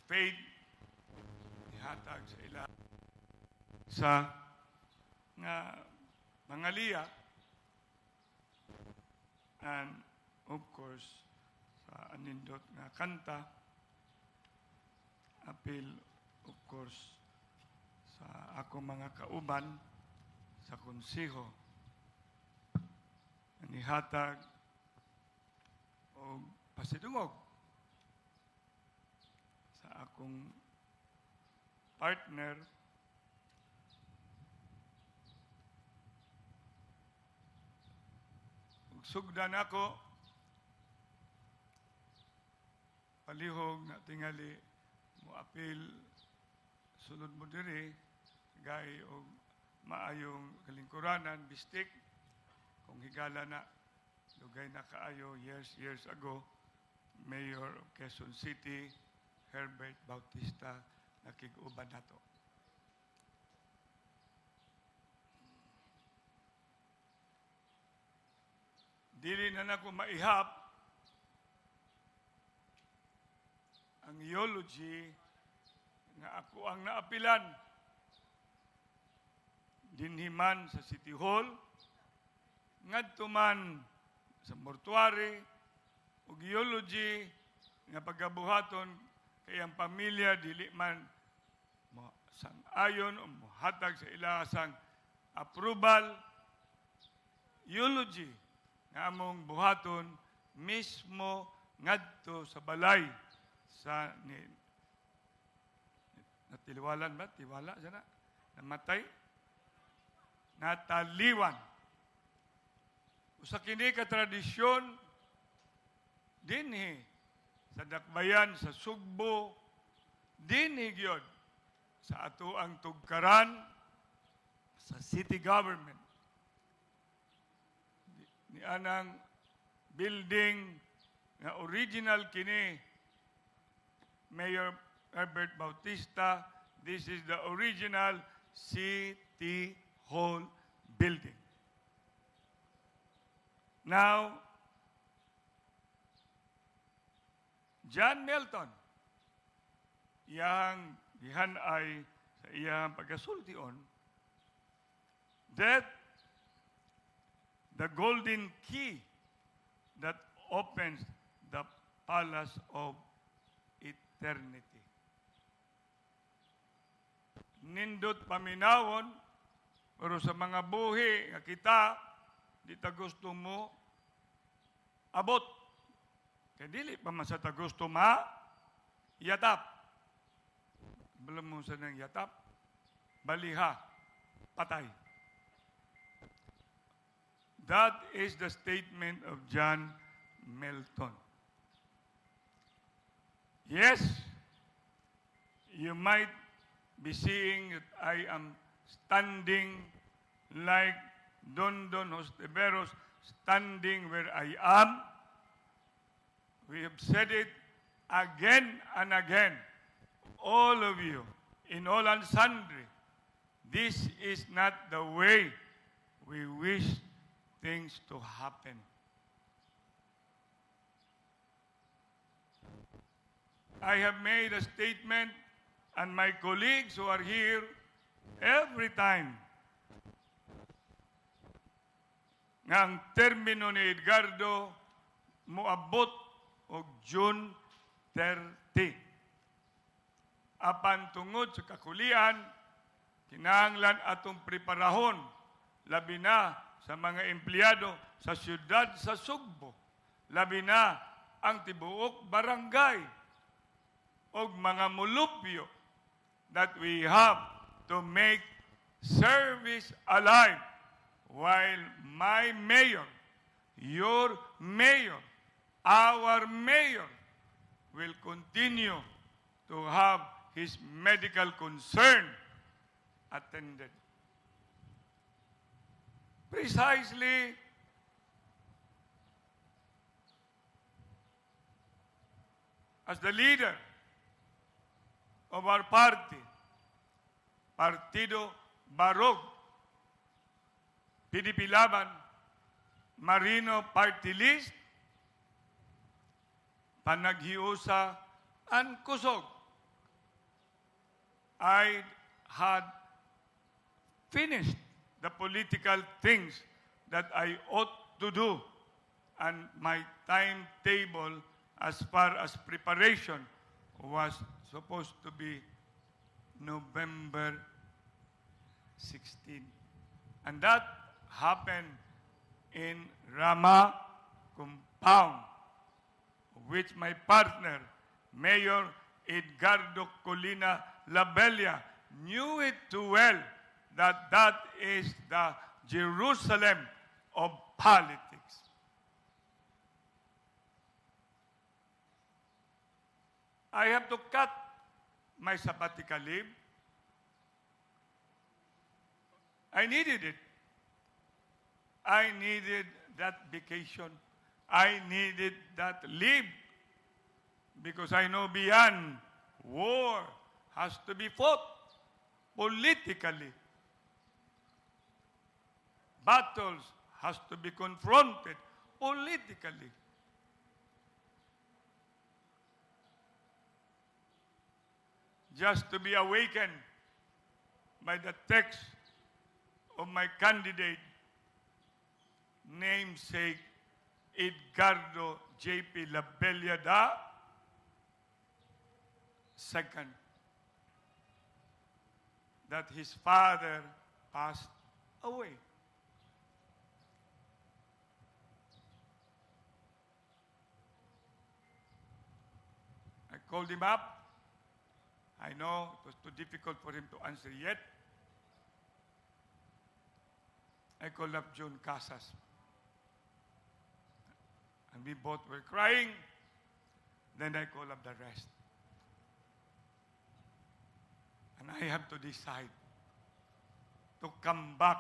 faith ihatag sa ila sa nga mangaliya and of course sa anindot nga kanta apil of course sa ako mga kauban sa konseho anihatag o pasidungog sa akong partner ug sugdan ako palihog na tingali mo apil sulod mo diri gay og maayong kalingkuranan bistik kung higala na dugay na kaayo years ago Mayor of Quezon City Herbert Bautista nakig-uban nato. Dili na nako maihap ang eulogy nga ako ang naapilan dinhiman sa City Hall ngadto man sa mortuary ug eulogy nga pagabuhaton kay ang pamilya dili man sang-ayon o mohatag sa ilasang approval eulogy nga among buhaton mismo ngadto sa balay sa natiliwalan ba? Tiwala siya na? Namatay? Nataliwan. Usa kini ka tradisyon dinhi sa dakbayan sa Sugbo dinhi gyud sa ato ang tugkaran sa city government ni anang building nga original kini Mayor Herbert Bautista. This is the original City Hall building. Now, John Milton, iyang gihanay sa iyang pagkasultion that the golden key that opens the palace of eternity. Nindot paminawon, pero sa mga buhi nga kita, di ta gusto mo abot. Kaya dili pa man sa ta gusto yatap. Belum mo sa nang yatap, baliha, patay. That is the statement of John Milton. Yes, you might be seeing that I am standing like Don Hosteveros, standing where I am. We have said it again and again, all of you, in all and sundry. This is not the way we wish things to happen. I have made a statement, and my colleagues who are here, every time, nga ang termino ni Edgardo moabot og June 30. Apan tungod sa kakulian, kinahanglan atong preparahon, labi na sa mga empleyado sa siyudad sa Sugbo, labi na ang tibuok barangay, og mga mulupyo, that we have to make service alive while my mayor, your mayor, our mayor will continue to have his medical concern attended. Precisely as the leader of our party, Partido Barog, PDP Laban, Marino Party List, panaghiusa ang kusog I had finished the political things that I ought to do, and my timetable as far as preparation was supposed to be November 16. And that happened in Rama Compound, which my partner, Mayor Edgardo Labella, knew it too well that that is the Jerusalem of politics. I have to cut my sabbatical leave. I needed it. I needed that vacation. I needed that leave because I know beyond war has to be fought politically. Battles has to be confronted politically. Just to be awakened by the text of my candidate, namesake Edgardo J.P. Labella II, that his father passed away. I called him up. I know it was too difficult for him to answer yet. I called up John Casas. And we both were crying. Then I called up the rest. And I have to decide to come back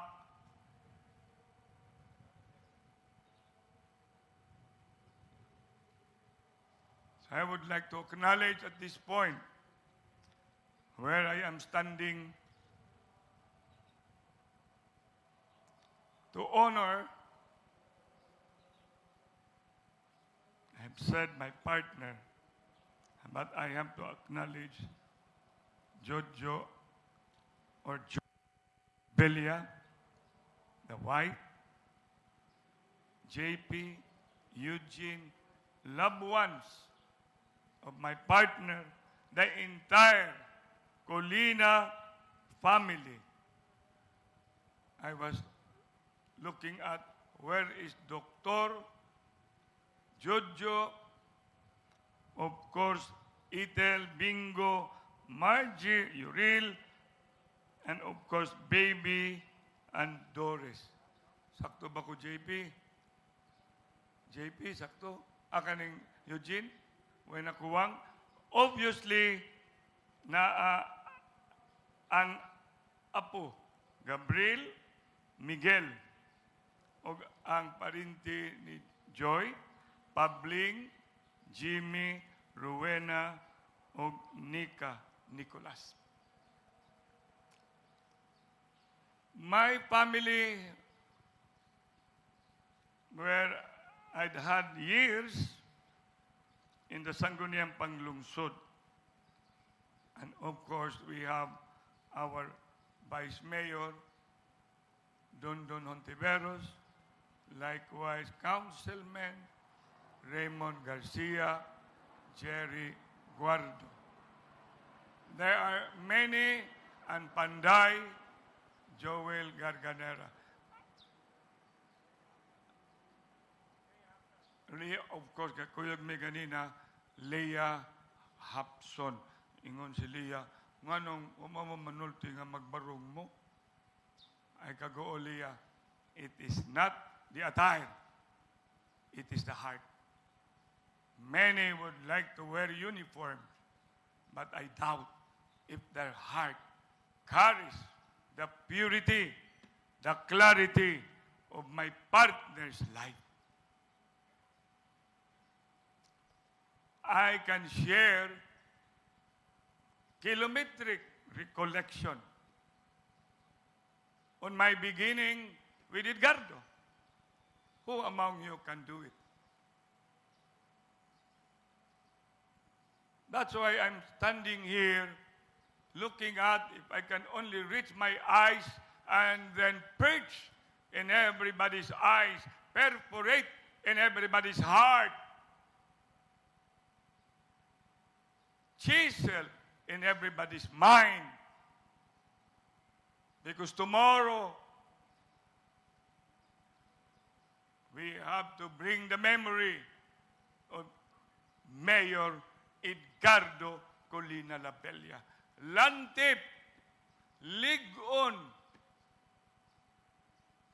so I would like to acknowledge at this point where I am standing to honor, I have said my partner, but I have to acknowledge Jojo or Belia, the wife, JP, Eugene, loved ones of my partner, the entire Colina family. I was looking at where is Dr. Jojo, of course, Itel, Bingo, Margie, Uriel, and of course, Baby and Doris. Sakto ba ko, JP? JP, sakto? Akaning Eugene? When nakuwang? Obviously, ang apo, Gabriel, Miguel, o ang parinti ni Joy, Pabling, Jimmy, Rowena, o Nika, Nicolas. My family, where I'd had years in the Sangguniang Panglungsod. And of course, we have our Vice Mayor, Don Hontiveros, likewise Councilman Raymond Garcia, Jerry Guardo. There are many, and Panday, Joel Garganera. Of course, kakuyog may ganina, Leah Hapson. Ingon si Leah, nganong umamamanulti nga magbarong mo? Ay kagoo, Leah, it is not the attire, it is the heart. Many would like to wear uniform, but I doubt if their heart carries the purity, the clarity of my partner's life. I can share kilometric recollection on my beginning with Edgardo. Who among you can do it? That's why I'm standing here looking at if I can only reach my eyes and then perch in everybody's eyes, perforate in everybody's heart, chisel in everybody's mind. Because tomorrow, we have to bring the memory of Mayor Edgardo Labella. Lantip, ligon.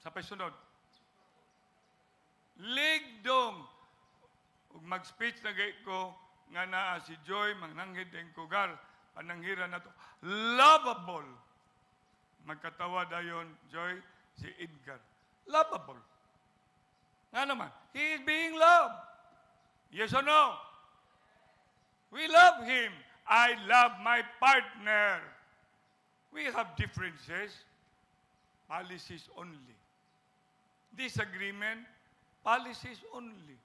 Sa paisunod. Ligdong. Ug mag-speech na gay ko nga naa si Joy, mangnanghid ang kugar, pananghiran na to. Lovable. Magkatawa dayon, Joy, si Edgar. Lovable. Nga naman, he is being loved. Yes or no? We love him. I love my partner. We have differences, policies only. Disagreement, policies only.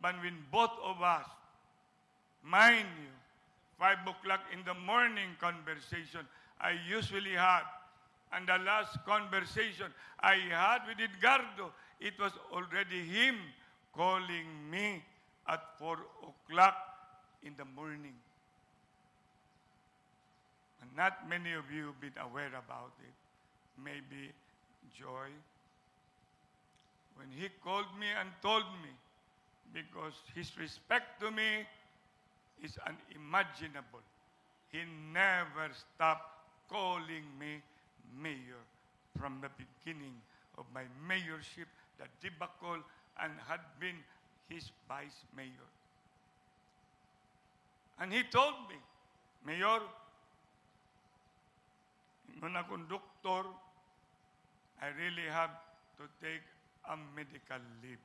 But when both of us, mind you, 5 o'clock in the morning conversation I usually had, and the last conversation I had with Edgardo, it was already him calling me at 4 o'clock in the morning. And not many of you have been aware about it. Maybe Joy. When he called me and told me, because his respect to me is unimaginable. He never stopped calling me mayor from the beginning of my mayorship, the debacle, and had been his vice mayor. And he told me, Mayor, when akong doktor, I really have to take a medical leave.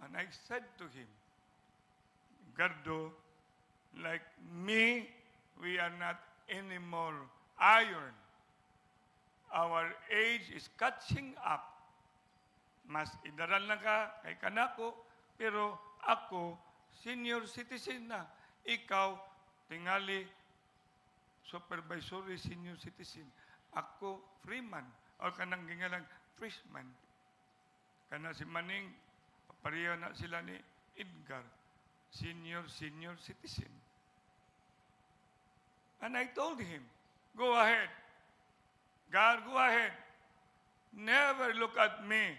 And I said to him, Edgardo, like me, we are not anymore iron. Our age is catching up. Mas idaran lang ka kay kanako, pero ako, senior citizen na. Ikaw, tingali, supervisory senior citizen. Ako, freeman. O kanang gingalang freshman. Kana si Maning, pareho na sila ni Edgar. Senior citizen. And I told him, go ahead. God, go ahead. Never look at me.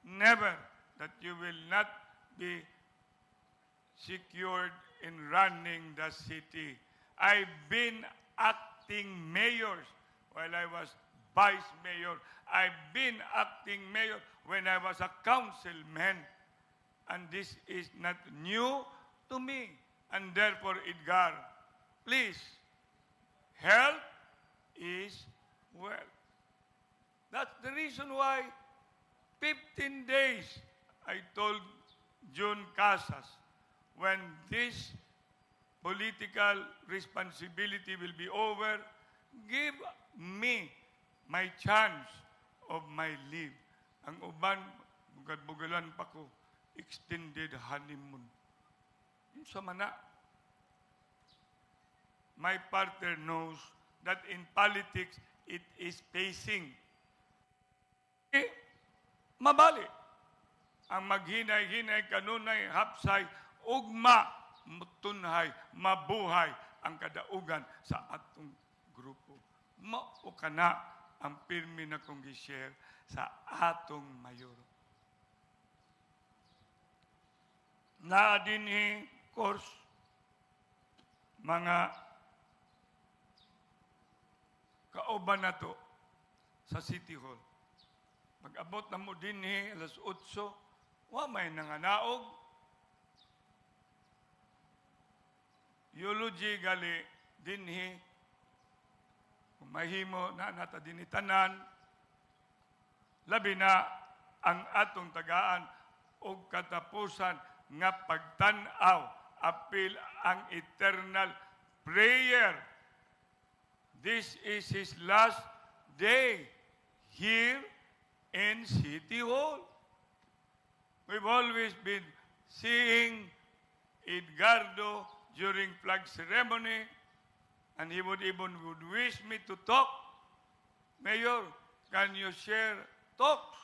Never. That you will not be secured in running the city. I've been acting mayors while I was vice mayor. I've been acting mayor when I was a councilman. And this is not new to me. And therefore, Edgar, please, health is wealth. That's the reason why 15 days I told June Casas, when this political responsibility will be over, give me my chance of my leave. Ang uban, bugad-bugalan pa ko, extended honeymoon. Yun sa mana. My partner knows that in politics, it is pacing. Mabali. Ang maghinay-hinay, kanunay, hapsay, ugma, mutunhay, mabuhay ang kadaugan sa atong grupo. Mao kana ang pirmi na kong gi-share sa atong mayor. Na dinhi course mga kauban na to sa City Hall. Pag-abot na mo dinhi alas 8, wa may nanganaog. Eulogy gali dinhi mahimo na nata dinitanan labi na ang atong tagaan og katapusan nga pagtan-aw apil ang eternal prayer. This is his last day here in City Hall. We've always been seeing Edgardo during flag ceremony, and he would wish me to talk. Mayor, can you share talks?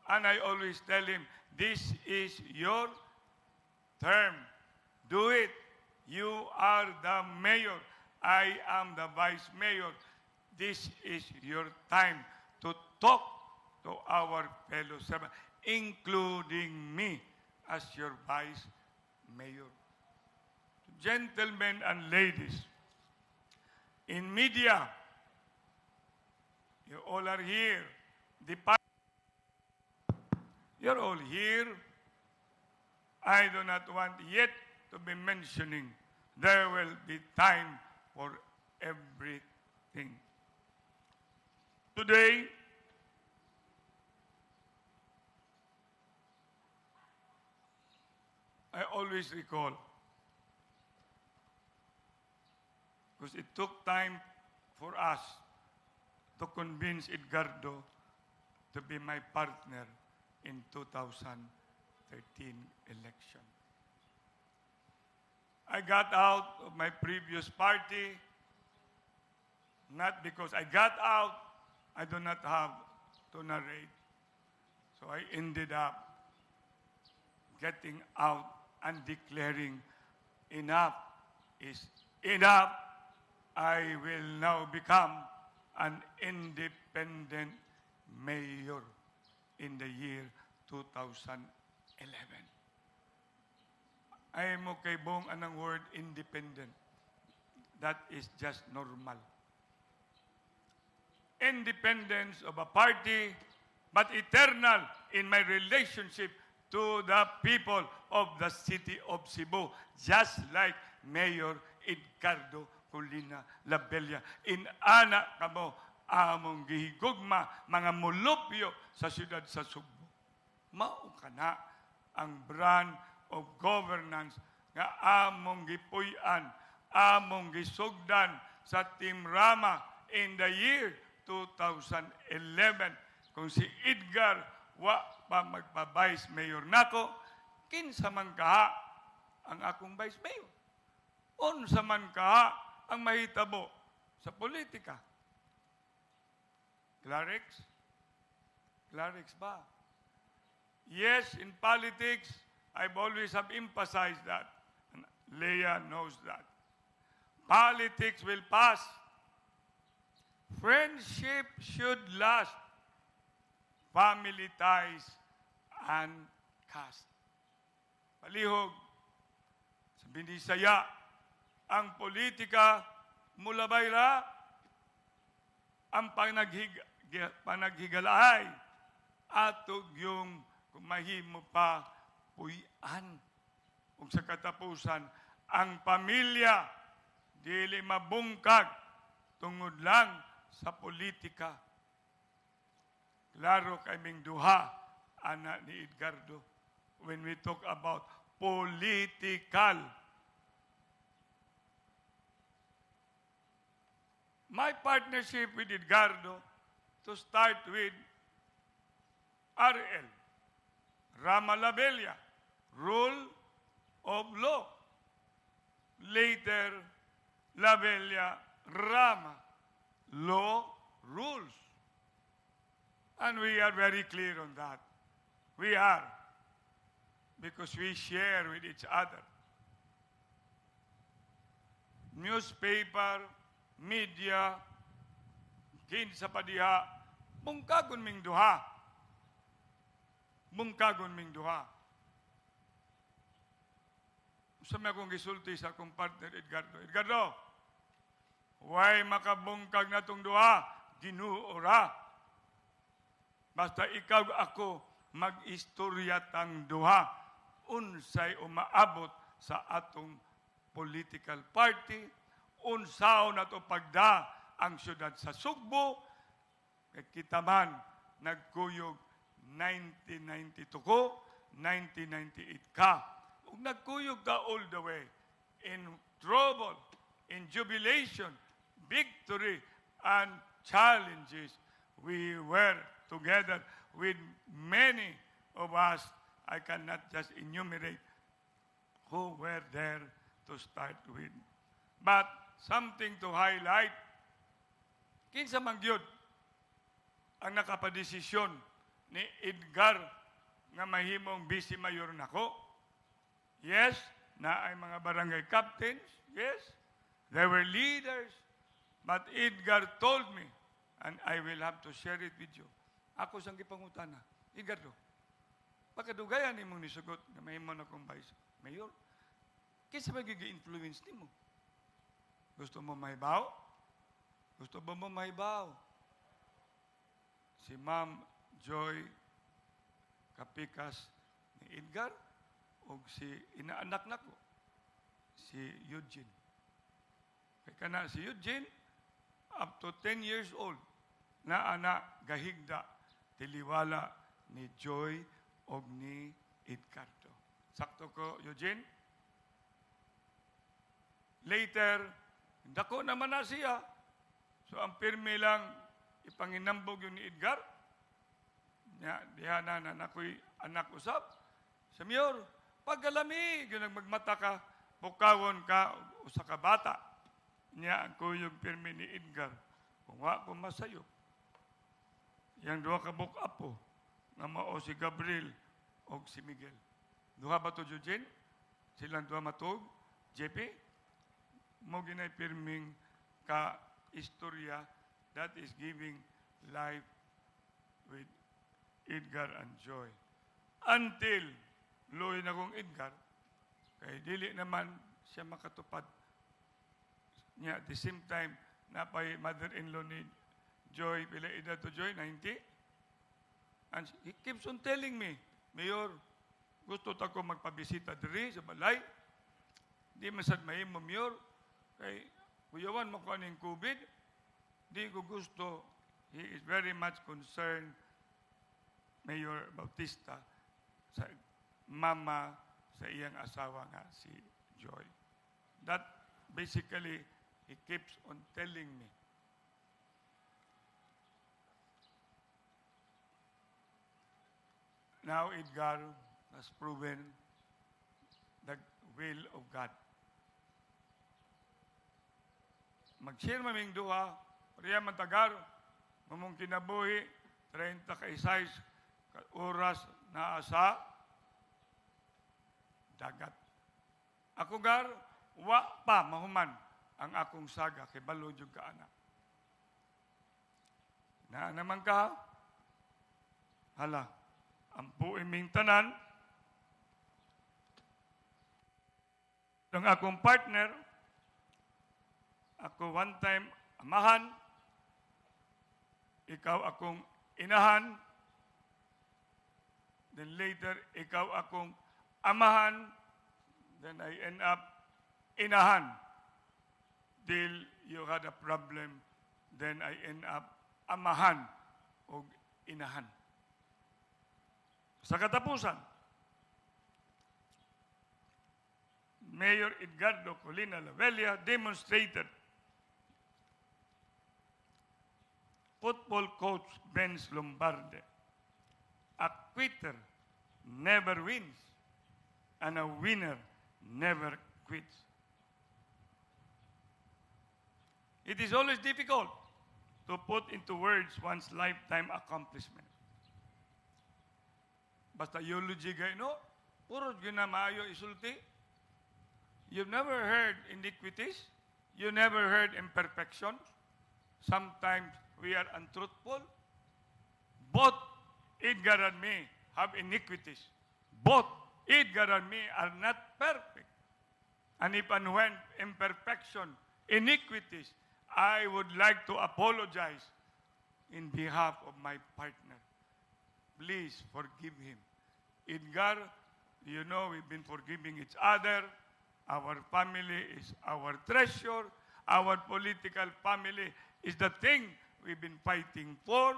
And I always tell him, this is your term. Do it. You are the mayor. I am the vice mayor. This is your time to talk to our fellow servants, including me as your vice mayor. Gentlemen and ladies, in media, you all are here. You're all here. I do not want yet to be mentioning. There will be time for everything. Today, I always recall, because it took time for us to convince Edgardo to be my partner in 2013 election. I got out of my previous party, not because I got out, I do not have to narrate. So I ended up getting out and declaring enough is enough. I will now become an independent mayor in the year 2011. I am okay bong anong word independent. That is just normal. Independence of a party, but eternal in my relationship to the people of the city of Cebu, just like Mayor Edgardo Labella. Inana kamo among gihigugma mga mulupyo sa siyudad sa Cebu. Mao kana ang brand of governance nga among gipuy-an, among gisugdan sa Team Rama in the year 2011. Kung si Edgar wa pa magpa-vice mayor nako, kinsa man kaha ang akong vice mayor. Unsa man kaha ang mahitabo sa politika. Clarix? Clarix ba? Yes, in politics, I've always have emphasized that. And Leah knows that. Politics will pass. Friendship should last. Family ties and caste. Palihog, sa Binisaya, ang politika mula bayra, ang panaghigalay, atog yung kumahimo pa puyan. Ug sa katapusan, ang pamilya dili mabungkag tungod lang sa politika. Klaro kaming duha, anak ni Edgardo, when we talk about political. My partnership with Edgardo, to start with RL, Rama Labella, Rule of Law. Later, Labella, Rama, Law, Rules. And we are very clear on that. We are. Because we share with each other. Newspaper, media, kinsa pa diha, bungkagon ming duha. Bungkagon ming duha. Sa may akong gisulti sa akong partner Edgardo. Edgardo, why makabungkag na itong duha? Ginuora. Basta ikaw ako mag-istorya tang duha. Unsay umaabot sa atong political party. Unsaw na to pagda ang syudad sa Cebu. Kita man nagkuyog 1992 ko, 1998 ka. Ug nagkuyog ka all the way in trouble, in jubilation, victory, and challenges. We were together with many of us. I cannot just enumerate who were there to start with. But something to highlight, kinsa man gyud ang nakapadesisyon ni Edgar nga mahimong vice mayor nako. Yes, na ay mga barangay captains. Yes, there were leaders. But Edgar told me, and I will have to share it with you. Ako sang gipangutana, Edgardo, pagkadugayan ni mong nisugot na mahimong akong vice mayor, kinsa mag-influence nimo? Gusto mo mahibaw? Gusto ba mo mahibaw? Si Ma'am Joy Kapikas ni Edgar o si inaanak nako, si Eugene. Kaya kana si Eugene, up to 10 years old, na anak gahigda tiliwala ni Joy o ni Edgardo. Sakto ko, Eugene? Later, dako naman na siya. So, ang pirmi lang, ipanginambog yun ni Edgar. Diha na ako'y anak usap. Sa mayor, paggalami, yun magmata ka, bukawon ka, usa ka bata. Niya ako yung pirmi ni Edgar. Kung wa ko masayo. Yang duha ka bukapo, nga mao si Gabriel o si Miguel. Duha ba to, Eugene? Silang duha matug, JP? Mo ginay pirming ka istorya that is giving life with Edgar and Joy. Until luoy na kong Edgar, kay dili naman siya makatupad niya. At the same time, napay mother-in-law ni Joy, pila edad to Joy? 90? And he keeps on telling me, Mayor, gusto ta ko magpabisita diri sa balay. Di masad mahimo, Mayor. Kay kuyawan mo ko aning COVID. Di ko gusto. He is very much concerned, Mayor Bautista, sa mama sa iyang asawa nga si Joy. That basically, he keeps on telling me. Now Edgar has proven the will of God. Mag-share maming duha, pareha matagar, mamong kinabuhi, 30 ka isay oras na asa dagat. Ako gar, wa pa mahuman ang akong saga kay balo jud ka anak. Na naman ka, hala, ang puiming tanan, ang akong partner, ako one time amahan, ikaw akong inahan, then later ikaw akong amahan, then I end up inahan. Till you had a problem, then I end up amahan o inahan. Sa katapusan, Mayor Edgardo Labella demonstrated football coach Benz Lombarde, a quitter never wins and a winner never quits. It is always difficult to put into words one's lifetime accomplishment. Basta eulogy gay, no? Puro yun na maayo isulti. You've never heard iniquities. You never heard imperfection. Sometimes we are untruthful. Both Edgar and me have iniquities. Both Edgar and me are not perfect. And if and when imperfection, iniquities, I would like to apologize in behalf of my partner. Please forgive him. Edgar, you know we've been forgiving each other. Our family is our treasure. Our political family is the thing we've been fighting for.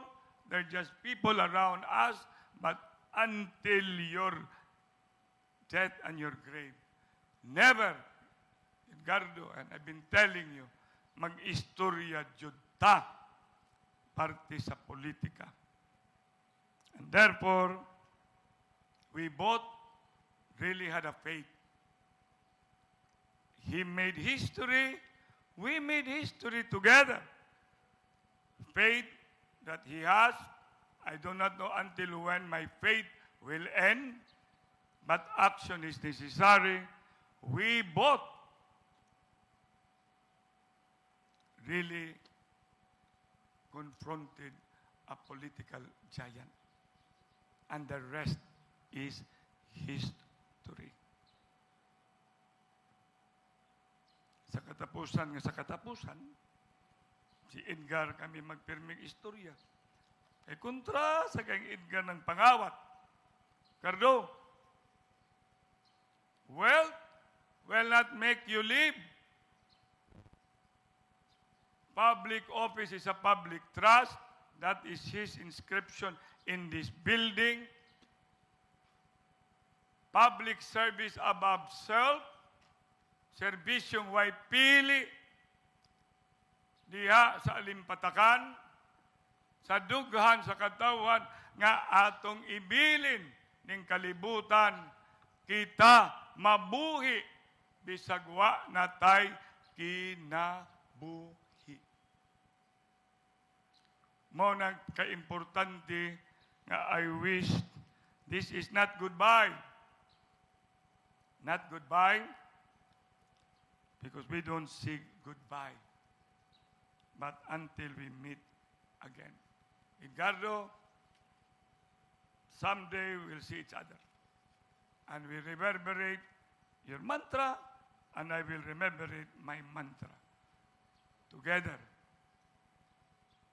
They're just people around us, but until your death and your grave, never, Edgardo, and I've been telling you, mag-istorya jud ta parte sa politika. And therefore, we both really had a faith. He made history. We made history together. Faith that he has, I do not know until when my faith will end, but action is necessary. We both really confronted a political giant. And the rest is history. Sa katapusan, si Edgar kami magpirming istorya. Kay kontra sa kang Edgar ng pangawat. Cardo, wealth will not make you live. Public office is a public trust. That is his inscription in this building. Public service above self. Serbisyong way pili. Diha sa alimpatakan. Sa dughan sa katawan nga atong ibilin ning kalibutan. Kita mabuhi bisag wa natay kinabuhi. Mo nang ka-importante nga I wish this is not goodbye. Not goodbye because we don't say goodbye. But until we meet again. Edgardo, someday we'll see each other. And we reverberate your mantra and I will reverberate my mantra. Together.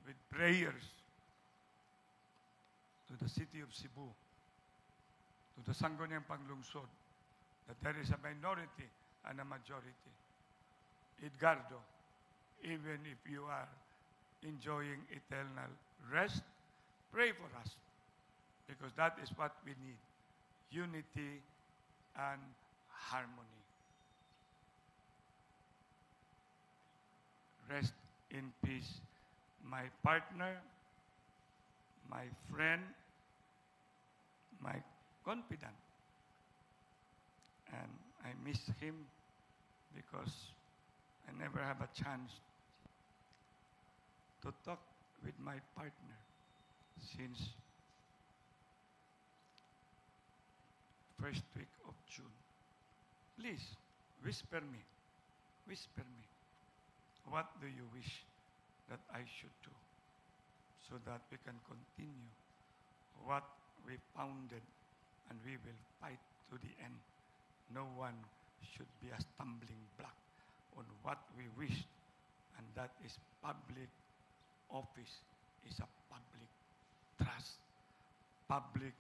With prayers to the city of Cebu, to the Sangguniang Panglungsod, that there is a minority and a majority. Edgardo, even if you are enjoying eternal rest, pray for us, because that is what we need, unity and harmony. Rest in peace. My partner, my friend, my confidant. And I miss him because I never have a chance to talk with my partner since first week of June. Please, whisper me. What do you wish that I should do so that we can continue what we founded and we will fight to the end. No one should be a stumbling block on what we wish, and that is public office is a public trust, public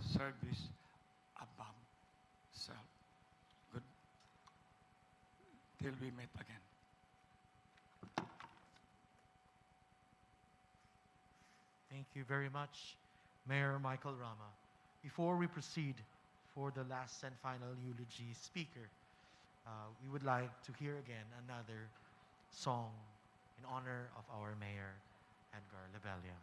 service above self. Good. Till we meet again. Thank you very much, Mayor Michael Rama. Before we proceed for the last and final eulogy speaker, we would like to hear again another song in honor of our Mayor, Edgardo Labella.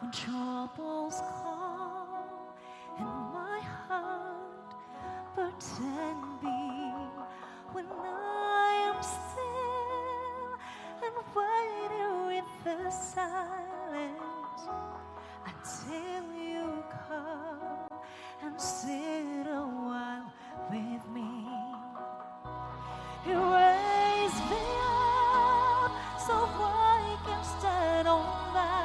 Troubles come and my heart burden be, when I am still and waiting with the silence until you come and sit a while with me. You raise me up so I can stand on that.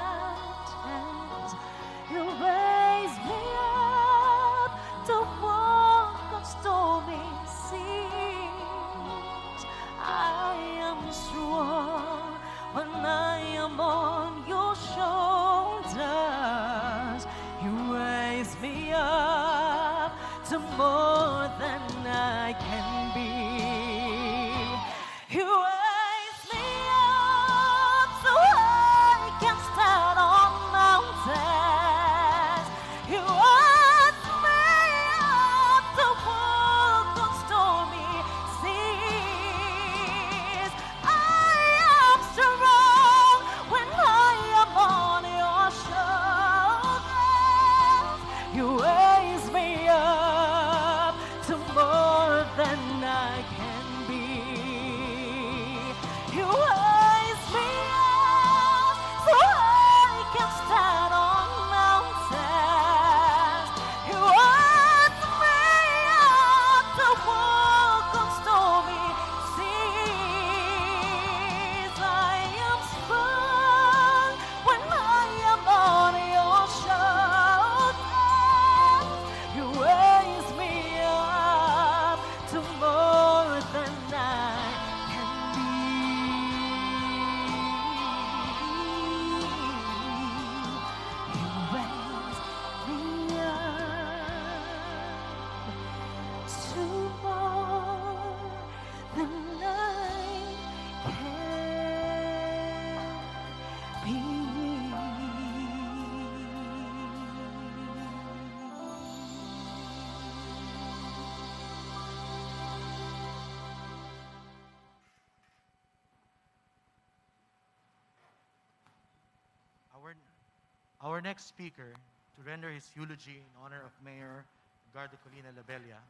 You raise me up to walk on stormy seas. I am strong when I am on your shoulders. You raise me up Our next speaker to render his eulogy in honor of Mayor Edgardo Labella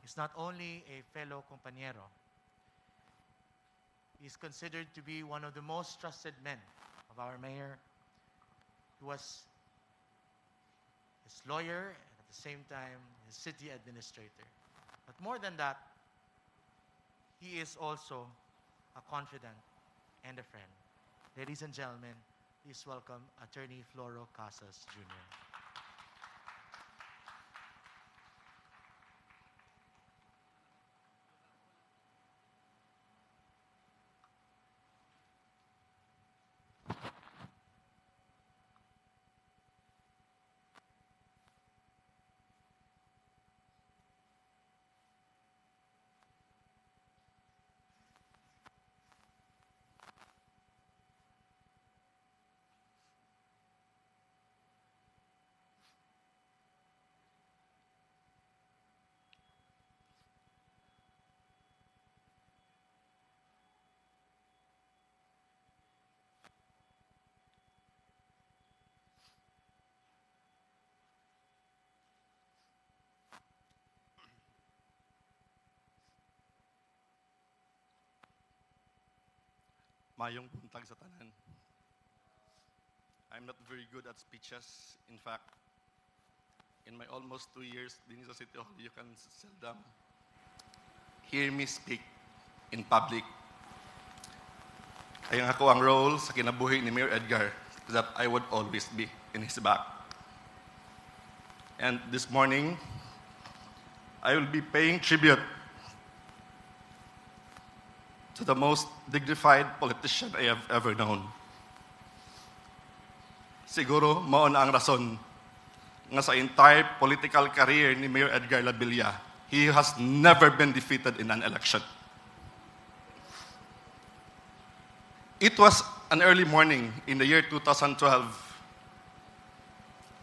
is not only a fellow compañero, he is considered to be one of the most trusted men of our mayor. He was his lawyer and at the same time his city administrator. But more than that, he is also a confidant and a friend. Ladies and gentlemen, please welcome Attorney Floro Casas Jr. Mayong buntag sa tanan. I'm not very good at speeches. In fact, in my almost 2 years din sa City Hall, you can seldom hear me speak in public. Kaya ako ang role sa kinabuhi ni Mayor Edgar that I would always be in his back. And this morning, I will be paying tribute to the most dignified politician I have ever known. Siguro, mao na ang rason nga sa entire political career ni Mayor Edgardo Labella, he has never been defeated in an election. It was an early morning in the year 2012.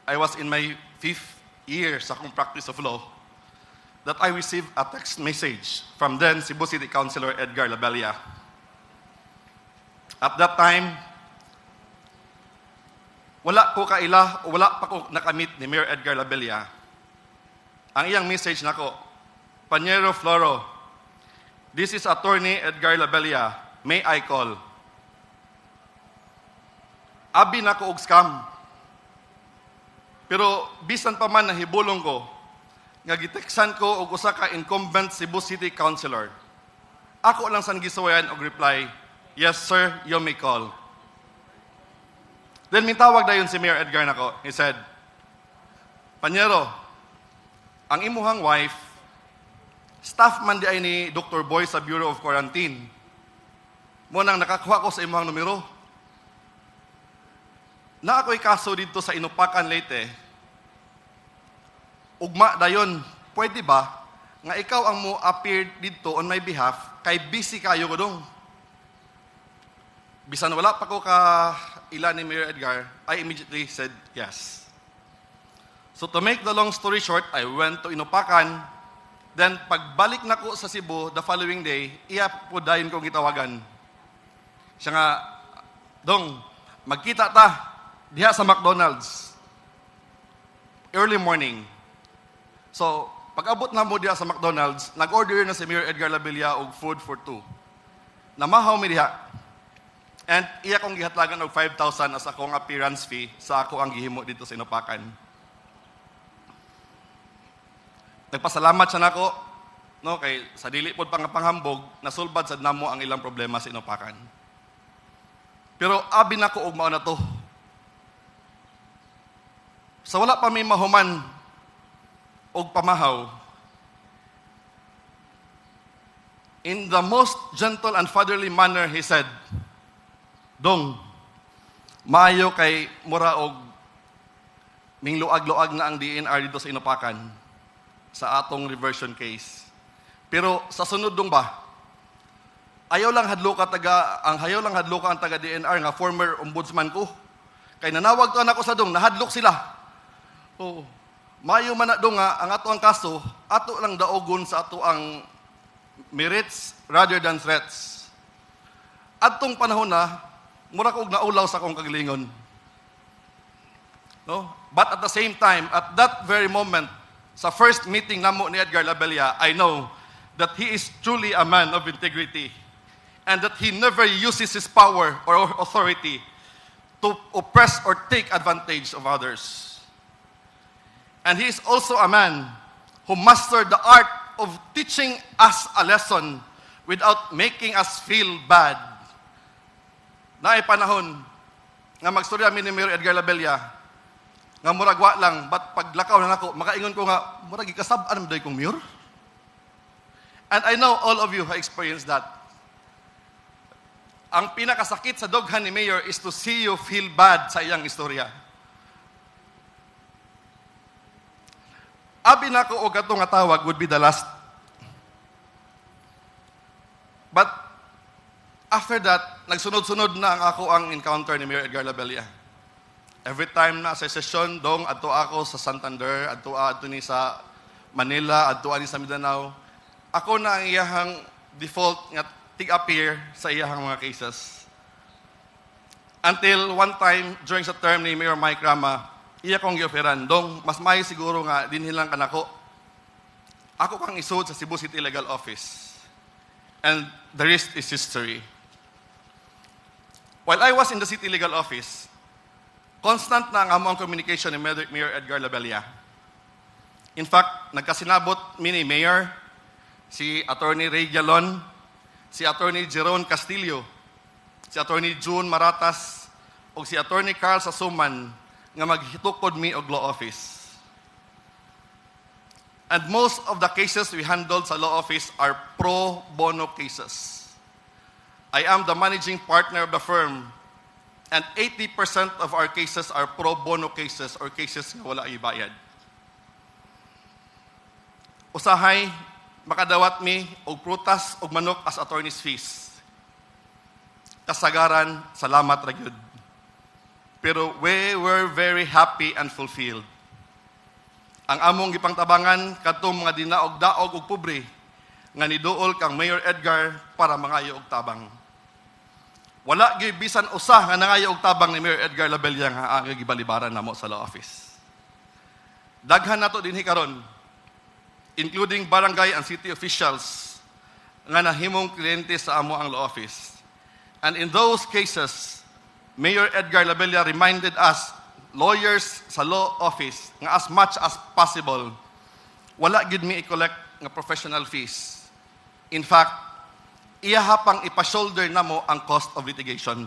I was in my 5th year sa akong practice of law that I received a text message from then Cebu City Councilor Edgardo Labella. At that time, wala pa ko nakamit ni Mayor Edgardo Labella. Ang iyang message nako, Panyero Floro, this is Attorney Edgardo Labella, may I call? Abi nako og scam. Pero bisan pa man nahibulong ko, nga giteksan ko og usa ka incumbent Cebu City Councilor. Ako lang sang gisuwayan og reply, yes sir, you may call. Then mitawag dayon si Mayor Edgar nako. He said, Panyero, ang imuhang wife, staff man di ay ni Dr. Boy sa Bureau of Quarantine. Mo nang nakakuha ko sa imuhang numero. Na ako'y kaso dito sa Inupakan Leyte. Ugma dayon, pwede ba nga ikaw ang mo appear dito on my behalf kay busy kayo ko dong? Bisan wala pa ko ka ilan ni Mayor Edgar, I immediately said yes. So to make the long story short, I went to Inupakan. Then pagbalik na ko sa Cebu the following day, iya po dayon kong gitawagan. Siya nga, dong, magkita ta diha sa McDonald's. Early morning. So, pag-abot na mo diha sa McDonald's, nag-order na si Mayor Edgardo Labella og food for 2. Namahaw mi diha. And iya kong gihatlagan og 5,000 as akong appearance fee sa ako ang gihimo dito sa Inupakan. Nagpasalamat siya nako, no, kay sa dili pod panghambog, nasulbad sad namo ang ilang problema sa Inupakan. Pero abi nako og mao na to. Sa wala pa may mahuman og pamahaw, in the most gentle and fatherly manner, he said, Dong, maayo kay mura og mingluag-luag na ang DNR dito sa Inupakan sa atong reversion case. Pero sa sunod dong ba, ayaw lang hadlo ka ang taga DNR nga former ombudsman ko. Kay nanawag to anak ko sa dong, nahadlok sila. Oh, maayo man na dong nga ang ato ang kaso, ato lang daogon sa ato ang merits rather than threats. Adtong panahon na, mura kog naulaw sa akong kagalingon. No? But at the same time, at that very moment, sa first meeting namo ni Edgar Labella, I know that he is truly a man of integrity and that he never uses his power or authority to oppress or take advantage of others. And he is also a man who mastered the art of teaching us a lesson without making us feel bad. Naay panahon nga magstorya mi ni Mayor Edgar Labella nga muragwa lang, but paglakaw na nako, makaingon ko nga, murag ikasab-an mo day kong mayor? And I know all of you have experienced that. Ang pinakasakit sa doghan ni Mayor is to see you feel bad sa iyang istorya. Abi na ko o gatong nga tawag would be the last. But after that, nagsunod-sunod na ang ako ang encounter ni Mayor Edgar Labella. Every time na sa session, dong adto ako sa Santander, adto ni sa Manila, adto ni sa Mindanao. Ako na ang iyahang default nga tig-appear sa iyahang mga cases. Until one time, during sa term ni Mayor Mike Rama, iya kong gioferan, dong mas may siguro nga dinhilang kanako. Ako kang isud sa Cebu City Legal Office. And the rest is history. While I was in the City Legal Office, constant na ang among communication ni Mayor Edgar Labella. In fact, nagkasinabot mi ni Mayor, si Attorney Ray Galon, si Attorney Jeron Castillo, si Attorney June Maratas, o si Attorney Carl Sasuman nga maghitukod mi og law office. And most of the cases we handled sa law office are pro bono cases. I am the managing partner of the firm, and 80% of our cases are pro bono cases or cases nga wala ibayad. Usahay, makadawat mi og prutas og manok as attorney's fees. Kasagaran, salamat ra gyud. Pero we were very happy and fulfilled. Ang among gipangtabangan kadtong mga dinaog-daog ug pobre nga niduol kang Mayor Edgar para mangayo og tabang. Wala gyud bisan usa nga nangayo og tabang ni Mayor Edgar Labella nga ang gibalibaran namo sa law office. Daghan nato dinhi karon, including barangay and city officials nga nahimong kliyente sa amo ang law office. And in those cases, Mayor Edgar Labella reminded us, lawyers sa law office, nga as much as possible, wala gid mi i-collect nga professional fees. In fact, iyahapang ipa-shoulder namo ang cost of litigation.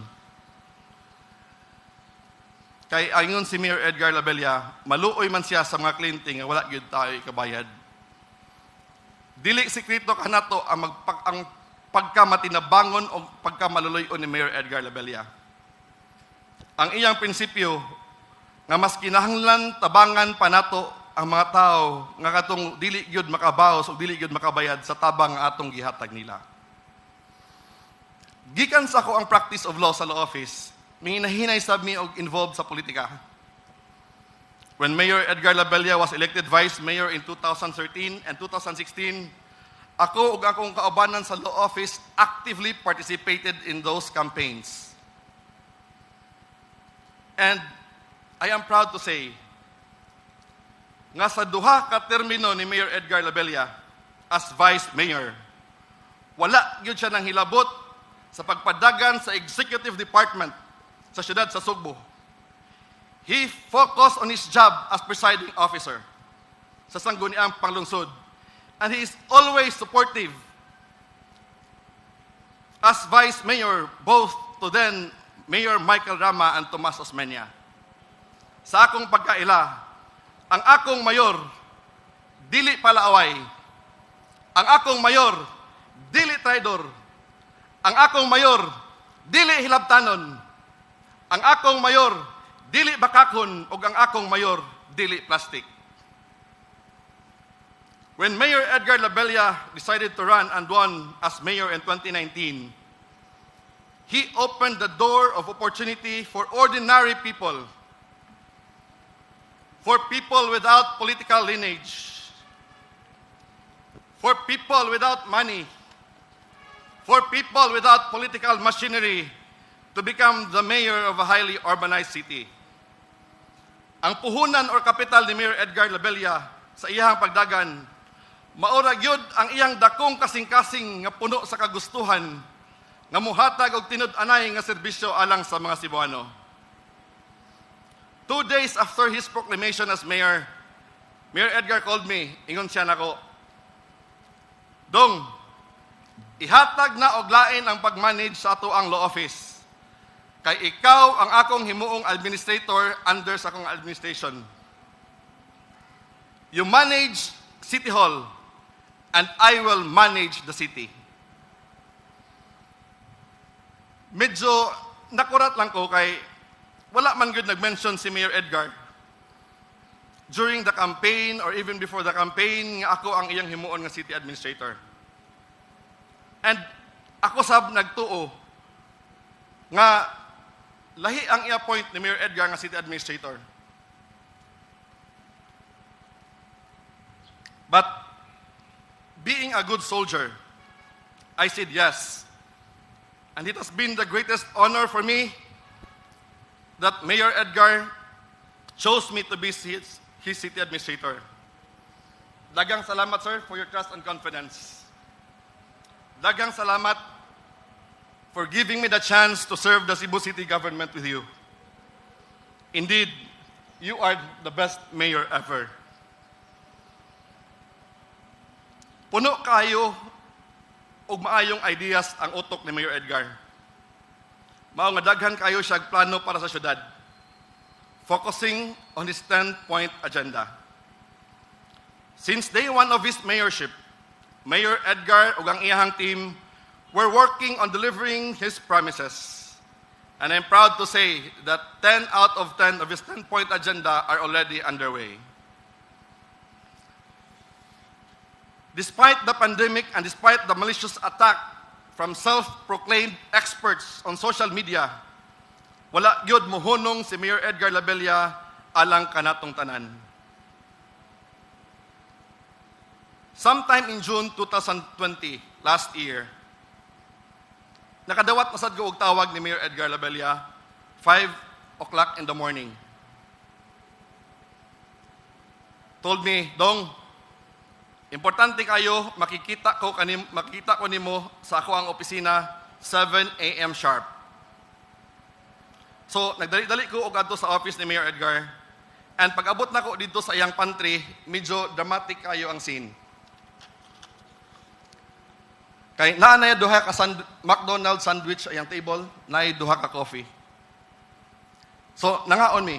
Kay ayon si Mayor Edgar Labella, maluoy man siya sa mga kliyente nga wala gyud tayo ikabayad. Dili sekreto kanato ang pagkamatinabangon o pagkamaluluyon ni Mayor Edgar Labella. Ang iyang prinsipyo nga mas kinahanglan tabangan pa nato ang mga tao nga katong dili gyud makabaos o dili gyud makabayad sa tabang nga atong gihatag nila. Gikan sa ako ang practice of law sa law office, minginahinay sab mi og involved sa politika. When Mayor Edgar Labella was elected Vice Mayor in 2013 and 2016, ako ug akong kaubanan sa law office actively participated in those campaigns. And I am proud to say, nga sa duha ka termino ni Mayor Edgar Labella as Vice Mayor, wala gyud siya nang hilabot sa pagpadagan sa Executive Department sa siyudad sa Cebu. He focused on his job as presiding officer sa sangguniang panglungsod. And he is always supportive as Vice Mayor, both to then Mayor Michael Rama and Tomas Osmeña. Sa akong pagkaila, ang akong mayor, dili palaaway. Ang akong mayor, dili traidor. Ang akong mayor, dili hilabtanon. Ang akong mayor, dili bakakon. Ug ang akong mayor, dili plastic. When Mayor Edgar Labella decided to run and won as mayor in 2019, he opened the door of opportunity for ordinary people, for people without political lineage, for people without money, for people without political machinery to become the mayor of a highly urbanized city. Ang puhunan or kapital ni Mayor Edgardo Labella sa iyang pagdagan, maura gyud ang iyang dakong kasing-kasing nga puno sa kagustuhan nga muhatag og tinud-anay nga serbisyo alang sa mga Cebuano. 2 days after his proclamation as mayor, Mayor Edgar called me, ingon siya nako, Dong, ihatag na og lain ang pag-manage sa ato ang law office. Kay ikaw ang akong himuong administrator under sa akong administration. You manage City Hall and I will manage the city. Medyo nakurat lang ko kay wala man good nag-mention si Mayor Edgar during the campaign or even before the campaign nga ako ang iyang himuon nga city administrator. And ako sab nagtuo nga lahi ang i-appoint ni Mayor Edgar nga city administrator. But being a good soldier, I said yes. And it has been the greatest honor for me that Mayor Edgar chose me to be his city administrator. Daghang salamat, sir, for your trust and confidence. Daghang salamat for giving me the chance to serve the Cebu City government with you. Indeed, you are the best mayor ever. Puno kayo og maayong ideas ang utok ni Mayor Edgar. Mao nga daghan kayo siya plano para sa syudad, focusing on his 10-point agenda. Since day one of his mayorship, Mayor Edgar ug ang iyang team were working on delivering his promises. And I'm proud to say that 10 out of 10 of his 10-point agenda are already underway. Despite the pandemic and despite the malicious attack from self-proclaimed experts on social media, wala gyud mohunong si Mayor Edgardo Labella alang kanatong tanan. Sometime in June 2020, last year, nakadawat na sad ko og tawag ni Mayor Edgardo Labella 5 o'clock in the morning. Told me, Dong, importante kayo, makikita ko nimo sa ako ang opisina 7 a.m. sharp. So, nagdali-dali ko og adto sa office ni Mayor Edgar. And pag-abot na ko dito sa iyang pantry, medyo dramatic kayo ang scene. Kay naa na duha ka McDonald's sandwich sa iyang table, naay duha ka coffee. So, nangaon mi.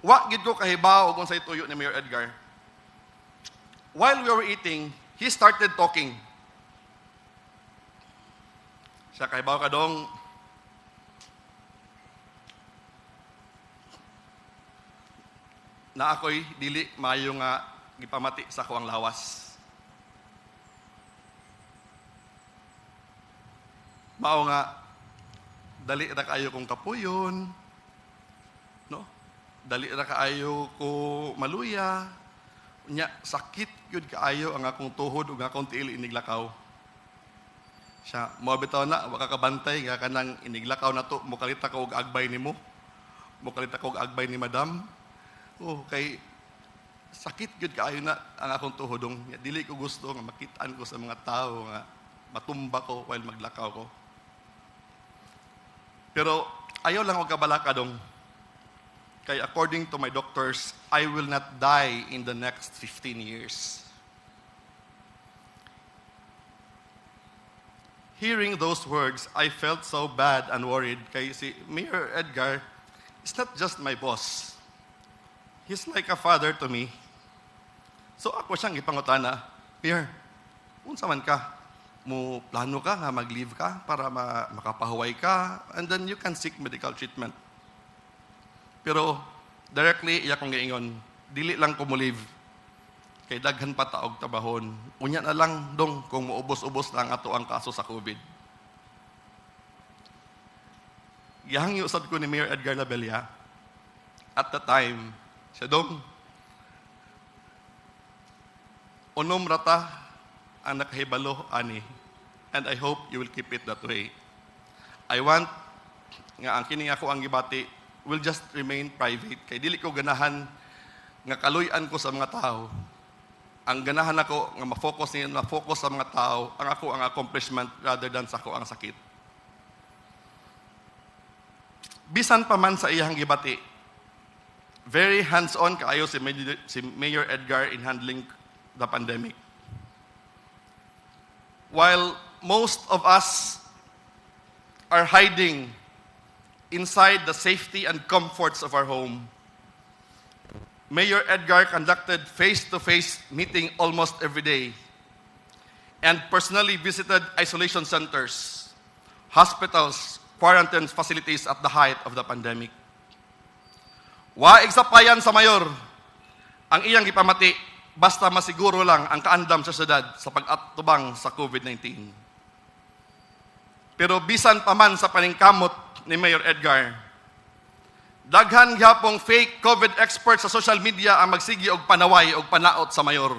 Wa gid ko kahibaw og unsay tuyo ni Mayor Edgar. While we were eating, he started talking. Siya kahibaw ka dong, na ako'y dili maayo nga gipamati sa ako ang lawas. Mao nga, dali ra kaayo kong kapuyon, no? Dali ra kaayo ko maluya, nya sakit gyud kaayo ang akong tuhod ug akong tiil iniglakaw. Siya mo bitaw na wa ka kabantay nga kanang iniglakaw nato mo kalita ka og agbay nimo. Mo kalita ka og agbay ni madam. Oh, kay sakit gyud kaayo na ang akong tuhod. Dili ko gusto nga makitaan ko sa mga tao nga matumba ko while maglakaw ko. Pero ayaw lang og kabalaka dong. Kay according to my doctors, I will not die in the next 15 years. Hearing those words, I felt so bad and worried. Kay si Mayor Edgar is not just my boss. He's like a father to me. So ako siyang ipangutana, Mayor, unsa man ka? Mo plano ka nga mag-leave ka para makapahuway ka and then you can seek medical treatment. Pero directly iya kong giingon, dili lang ko mo leave. Kay daghan pa taog tabahon. Unya na lang dong kung muubos-ubos lang ato ang kaso sa COVID. Gihangyo sad ko ni Mayor Edgardo Labella at the time, siya dong unom rata ang nakahibalo ani, and I hope you will keep it that way. I want nga ang kini ako ang gibati will just remain private. Kay dili ko ganahan nga kaluyan ko sa mga tao. Ang ganahan ako nga ma-focus sa mga tao, ang accomplishment rather than sa ako ang sakit. Bisan pa man sa iyang gibati, very hands-on kaayo si Mayor Edgar in handling the pandemic. While most of us are hiding inside the safety and comforts of our home, Mayor Edgar conducted face-to-face meeting almost every day and personally visited isolation centers, hospitals, quarantine facilities at the height of the pandemic. Wa igsapayan sa mayor ang iyang gipamati basta masiguro lang ang kaandam sa syudad sa pag-atubang sa COVID-19. Pero bisan pa man sa paningkamot ni Mayor Edgar, daghan gyapong fake COVID experts sa social media ang magsigi og panaway og panaot sa mayor.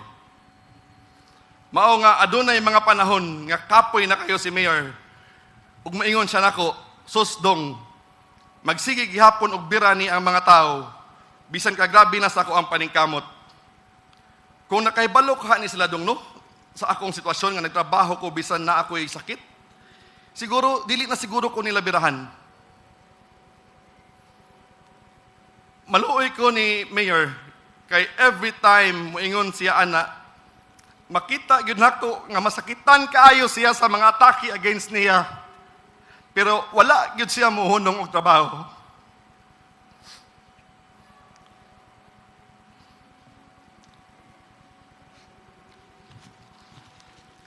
Mao nga adunay mga panahon nga kapoy na kayo si Mayor ug maingon siya nako, susdong, magsigi gihapon og bira ni ang mga tao bisan ka grabe na sa ako ang paningkamot. Kung nakaibalo ka ni sila dong no sa akong sitwasyon nga nagtrabaho ko bisan na ako'y sakit, siguro dili na siguro ko nila birahan. Maluoy ko ni Mayor kay every time moingon siya ana, makita gyud nako nga masakitan kaayo siya sa mga atake against niya. Pero wala gyud siya mohunong og trabaho.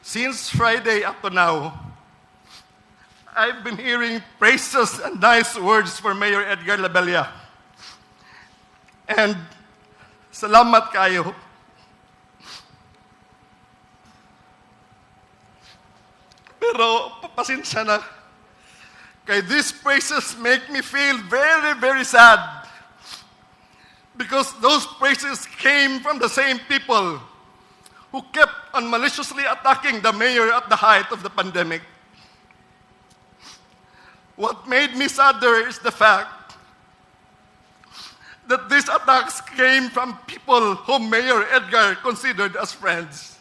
Since Friday up to now, I've been hearing praises and nice words for Mayor Edgardo Labella. And salamat kayo. Pero pasensya na. Kay these praises make me feel very, very sad. Because those praises came from the same people who kept on maliciously attacking the mayor at the height of the pandemic. What made me sadder is the fact that these attacks came from people whom Mayor Edgar considered as friends.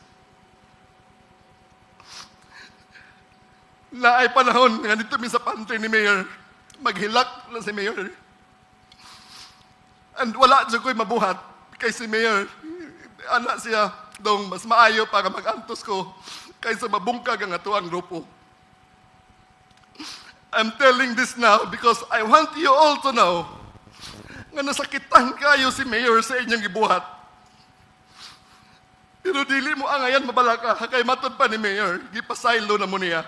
Na ay panahon nga dito min sa pantry ni Mayor, maghilak na si Mayor. And wala dyan ko'y mabuhat kay si Mayor. Anak siya, dong mas maayo para mag-antos ko kaysa mabungkag ang atuang grupo. I'm telling this now because I want you all to know nga nasakitan kayo si Mayor sa inyong gibuhat. Pero dili mo angayan mabalaka, kay matod pa ni Mayor, gipasaylo na mo niya.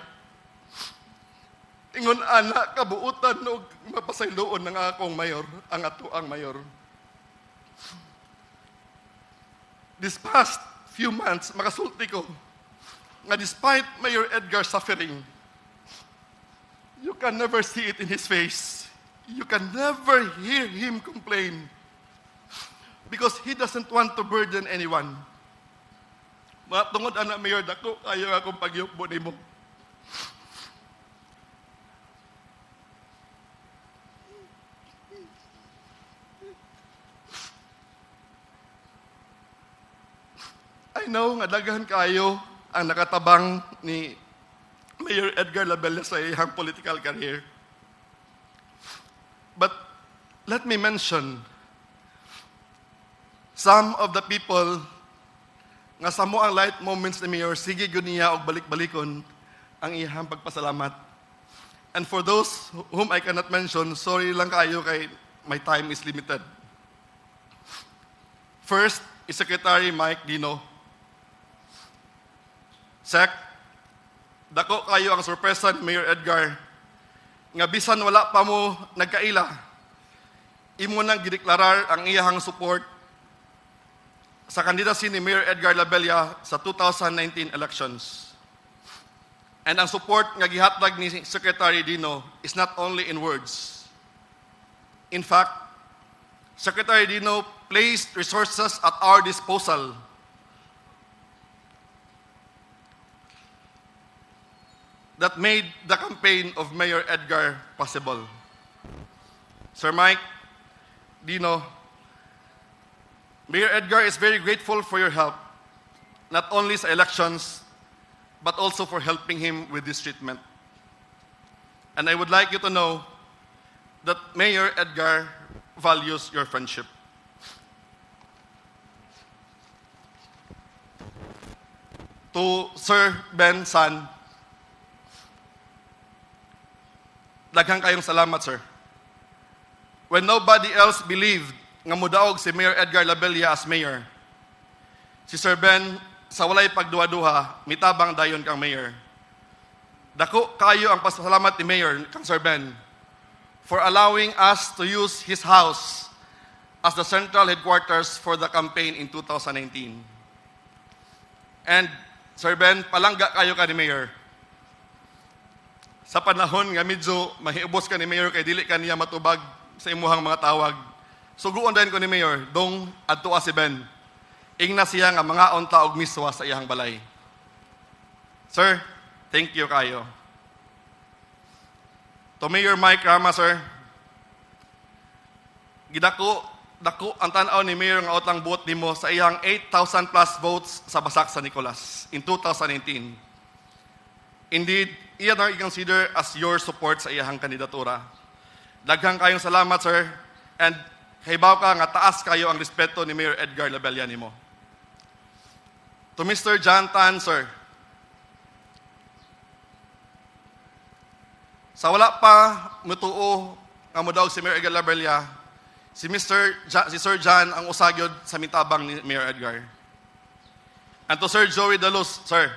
Ingon ana, kabuutan o mapasayloon ng akong mayor, ang atuang mayor. This past few months, makasulti ko, nga despite Mayor Edgar's suffering, you can never see it in his face. You can never hear him complain because he doesn't want to burden anyone. Matungod anak Mayor dako, ayaw akong pagyukbo nimo. I know nga daghan kayo ang nakatabang ni Mayor Edgardo Labella sa iyang political career. But let me mention some of the people nga sa mo ang light moments ni Mayor, sige gyud niya og balik-balikon ang iyang pagpasalamat. And for those whom I cannot mention, sorry lang kayo kay my time is limited. First is Secretary Mike Dino. Sec, dako kayo ang sorpresa ni Mayor Edgar nga bisan wala pa mo nagkaila, imo nang gideklarar ang iyahang support sa candidacy ni Mayor Edgardo Labella sa 2019 elections. And ang support nga gihatag ni Secretary Dino is not only in words. In fact, Secretary Dino placed resources at our disposal that made the campaign of Mayor Edgar possible. Sir Mike, Dino, Mayor Edgar is very grateful for your help, not only sa elections, but also for helping him with this treatment. And I would like you to know that Mayor Edgar values your friendship. To Sir Ben San, daghang kayong salamat, sir. When nobody else believed nga mudaog si Mayor Edgar Labella as mayor, si Sir Ben, sa walay pagduha-duha, mitabang dayon kang mayor. Dako kayo ang pasalamat ni Mayor kang Sir Ben for allowing us to use his house as the central headquarters for the campaign in 2019. And Sir Ben, palangga kayo ka ni Mayor. Sa panahon nga medyo mahiubos ka ni Mayor kay dili ka niya matubag sa imuhang mga tawag. Suguon din ko ni Mayor, dong adtua si Ben. Ingna siya nga mga unta og miswa sa iyang balay. Sir, thank you kayo. To Mayor Mike Rama, sir, gidako ang tanaw ni Mayor nga otang buot nimo sa iyang 8,000 plus votes sa Basak San Nicolas in 2019. Indeed, iyan ang i-consider as your support sa iyang kandidatura. Daghang kayong salamat, sir, and hibaw ka nga taas kayo ang respeto ni Mayor Edgar Labella nimo. To Mr. John Tan, sir, sa wala pa mutuo nga mudaog si Mayor Edgar Labella, si Sir John ang usagyod sa mitabang ni Mayor Edgar. And to Sir Joey Dalus, sir,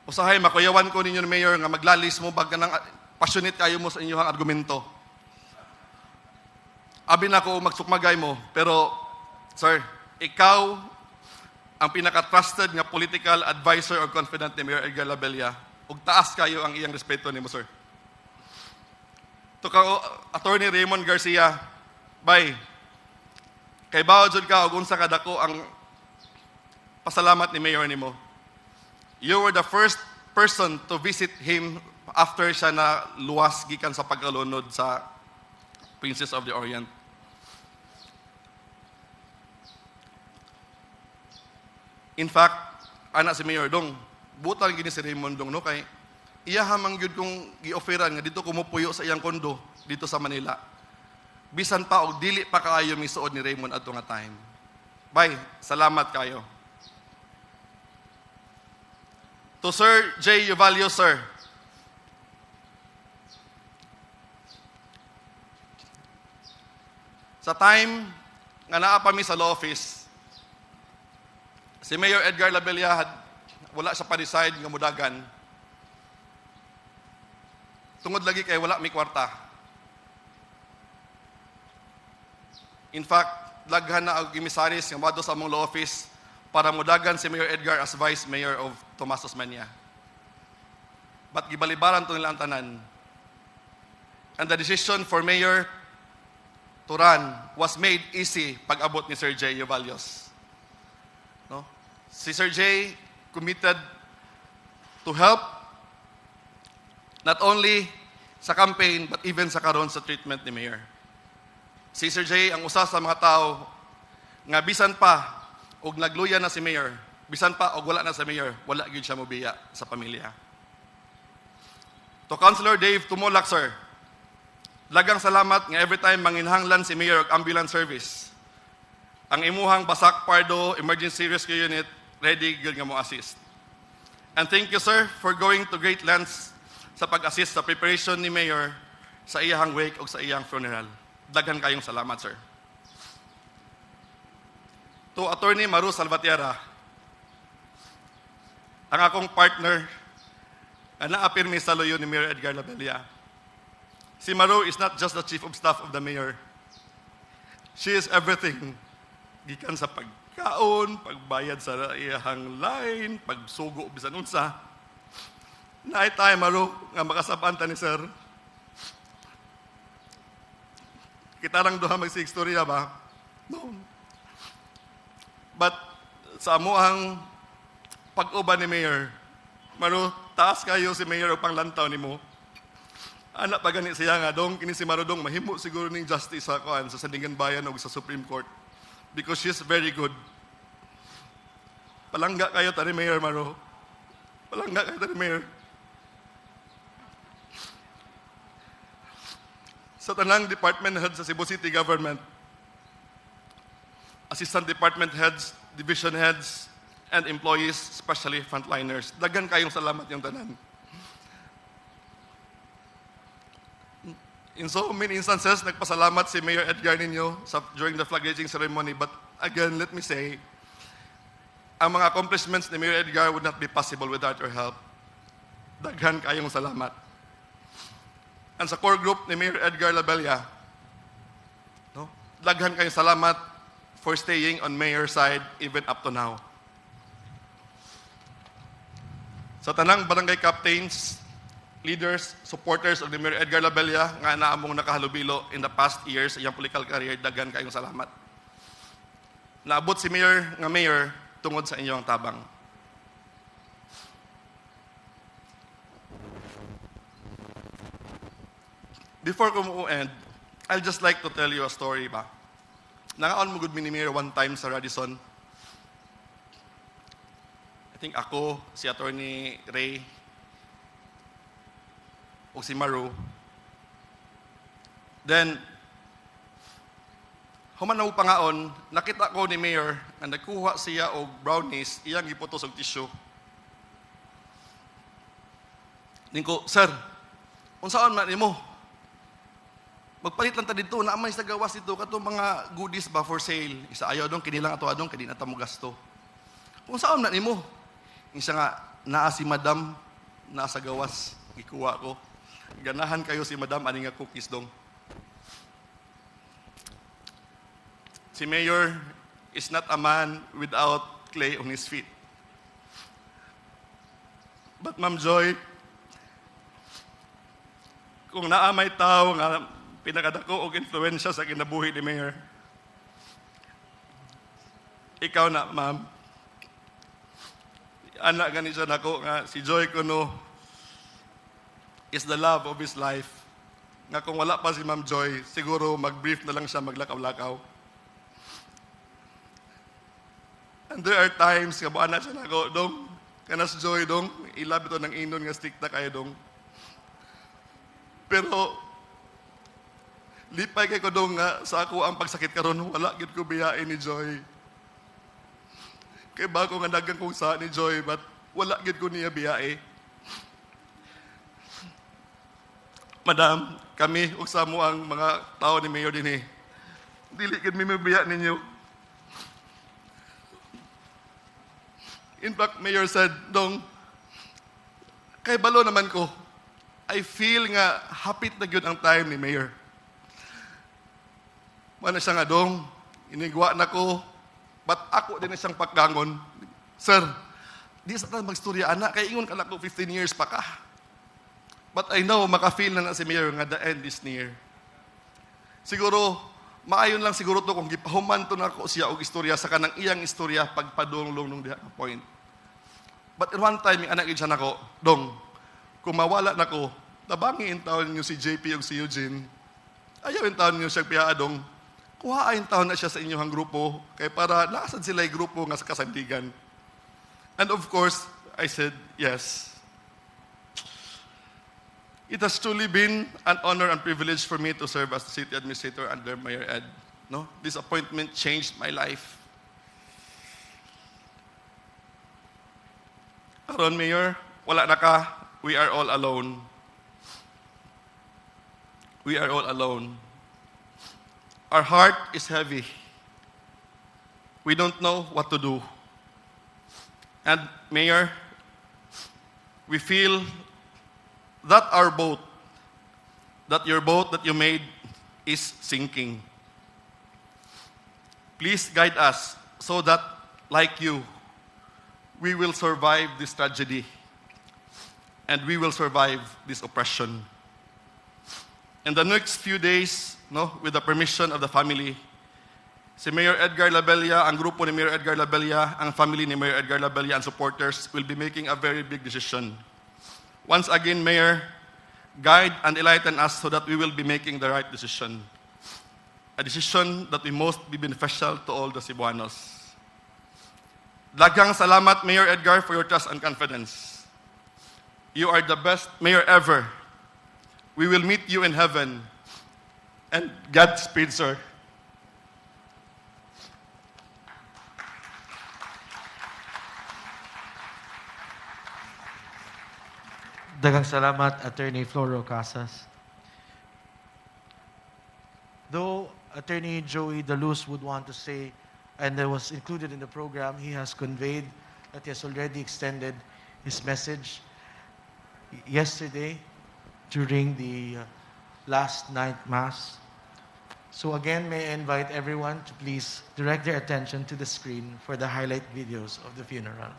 usahay makuyawan ko ninyo ni Mayor nga maglalis mo bag nang passionate kayo mo sa inyong argumento. Abi na ko magsukmagay mo, pero sir, ikaw ang pinaka-trusted nga political advisor or confidant ni Mayor Edgar Labella. Ug taas kayo ang iyang respeto nimo, sir. To ka Attorney Raymond Garcia, bay, kay bawod jud ka og unsa kadako ang pasalamat ni Mayor nimo. You were the first person to visit him after siya na luwas gikan sa pagkalunod sa Princess of the Orient. In fact, anak si Mayor Dong, butal gini si Raymond Dong, no? Kay iya hamang gyud kong gi-offeran nga dito kumupuyo sa iyang kondo dito sa Manila. Bisan pa og dili pa kaayo misuod ni Raymond adto nga time. Bye, salamat kayo. To Sir J. Uvalio, sir, sa time nga naa pa mi sa law office, si Mayor Edgar Labella wala siya pa-decide nga mudagan. Tungod lagi kay wala mi kwarta. In fact, daghan na ang gimisaris nga madto sa among law office para mudagan si Mayor Edgar as Vice Mayor of Tomas Osmeña. But gibalibaran to nila ang tanan. And the decision for Mayor to run was made easy pag-abot ni Sir J. Uvalios. No? Si Sir J. committed to help not only sa campaign but even sa karon sa treatment ni Mayor. Si Sir J. ang usa sa mga tao nga bisan pa og nagluya na si Mayor, bisan pa og wala na si Mayor, wala gyud siya mobiya sa pamilya. To Councilor Dave Tumulak, sir, lagang salamat nga every time manginhanglan si Mayor og ambulance service, ang imuhang Basak Pardo Emergency Rescue Unit ready gyud nga mo assist. And thank you, sir, for going to great lengths sa pag-assist sa preparation ni Mayor sa iyang wake o sa iyang funeral. Daghan kayong salamat, sir. To Attorney Maru Salvatierra, ang akong partner na naapirmi sa loyo ni Mayor Edgar Labella. Si Maru is not just the Chief of Staff of the Mayor. She is everything. Gikan sa pagkaon, pagbayad sa iyang line, pagsugo, bisan unsa. Naay tayo, Maru, nga makasabanta ni Sir. Kita lang duha mag-istorya ba? No. But sa amuang pag-uban ni Mayor, Maru, taas kayo si Mayor o panglantaw ni mo. Anak pa gani siya nga, dong, kini si Marudong, mahimo siguro ning justice sa kuan sa Sandigan Bayan o sa Supreme Court. Because she's very good. Palangga kayo, tani Mayor Maro. Palangga kayo, tani Mayor. Sa tanang department heads sa Cebu City Government, assistant department heads, division heads, and employees, especially frontliners. Daghan kayong salamat yung tanan. In so many instances, nagpasalamat si Mayor Edgar ninyo during the flag raising ceremony. But again, let me say, ang mga accomplishments ni Mayor Edgar would not be possible without your help. Daghan kayong salamat. And sa core group ni Mayor Edgar Labella, no? Daghan kayong salamat for staying on Mayor's side even up to now. Sa tanang barangay captains, leaders, supporters of the Mayor Edgar Labella nga naamong nakahalubilo in the past years sa iyang political career, daghan kayong salamat. Naabot si Mayor nga Mayor tungod sa inyong tabang. Before ko mo-end, I'll just like to tell you a story ba. Nangaon mo good ni Mayor one time sa Radisson. I think ako, si Attorney Ray, o si Maru. Then, humanaw pangaon, nakita ko ni Mayor na nagkuha siya og brownies, iyang giputos og tissue. Ningko, sir, unsaon man nimo? Magpalit lang ta dito, naamay sa gawas dito, kato mga goodies ba for sale. Isa ayaw dong, kinilang ato adong, kini na ta mo gasto. Unsaon man nimo? Isa nga, naa si Madam, naa sa gawas, gikuha ko. Ganahan kayo si Madam, ani nga cookies dong. Si Mayor is not a man without clay on his feet. But Ma'am Joy, kung naa may tao nga pinakadako og influensya sa kinabuhi ni Mayor, ikaw na, ma'am. Anak gani siya nako nga si Joy Kuno is the love of his life. Nga kung wala pa si Ma'am Joy, siguro mag-brief na lang siya maglakaw-lakaw. And there are times nga buana siya nako, dong, kanas Joy dong, ilab ito ng inon nga strikta kayo dong. Pero lipay kay ko dong nga sa ako ang pagsakit karon, wala gid ko biyain ni Joy. Kay bago nga dagang kong sa ni Joy, but wala gid ko niya biyae. Madam, kami ug sa mo ang mga tao ni Mayor dinhi. Dili gid mi mabiya ninyo. In fact, Mayor said, dong, kay balo naman ko, I feel nga hapit na gyud ang time ni Mayor. Mana siya nga dong, inigwa na ko, but ako din isang paggangon. Sir, di sa tayo magstorya anak, kay ingon ka na ko 15 years pa ka. But I know, maka-feel na si Mayor nga the end is near. Siguro, maayon lang siguro to kung gipahuman to na ko siya og istorya sa kanang iyang istorya pagpadulong nung diha ka point. But in one time, yung anak siya nako, dong, kung mawala na ko, tabangi in taon niyo si JP o si Eugene, ayaw in taon niyo siya piyaadong, kuhaan taon na siya sa inyong grupo, kaya para naasan sila yung grupo nga sa kasandigan. And of course, I said, yes. It has truly been an honor and privilege for me to serve as the city administrator under Mayor Ed. No? This appointment changed my life. Karon, Mayor, wala na ka. We are all alone. We are all alone. Our heart is heavy. We don't know what to do. And Mayor, we feel that our boat, that your boat that you made is sinking. Please guide us so that, like you, we will survive this tragedy and we will survive this oppression. In the next few days, no, with the permission of the family, si Mayor Edgar Labella, ang grupo ni Mayor Edgar Labella, ang family ni Mayor Edgar Labella and supporters will be making a very big decision. Once again, Mayor, guide and enlighten us so that we will be making the right decision. A decision that will most be beneficial to all the Cebuanos. Daghang salamat, Mayor Edgar, for your trust and confidence. You are the best mayor ever. We will meet you in heaven. And Godspeed, sir. Daghang salamat, Attorney Floro Casas. Though Attorney Joey Daluz would want to say, and that was included in the program, he has conveyed that he has already extended his message yesterday during the last night mass. So again, may I invite everyone to please direct their attention to the screen for the highlight videos of the funeral.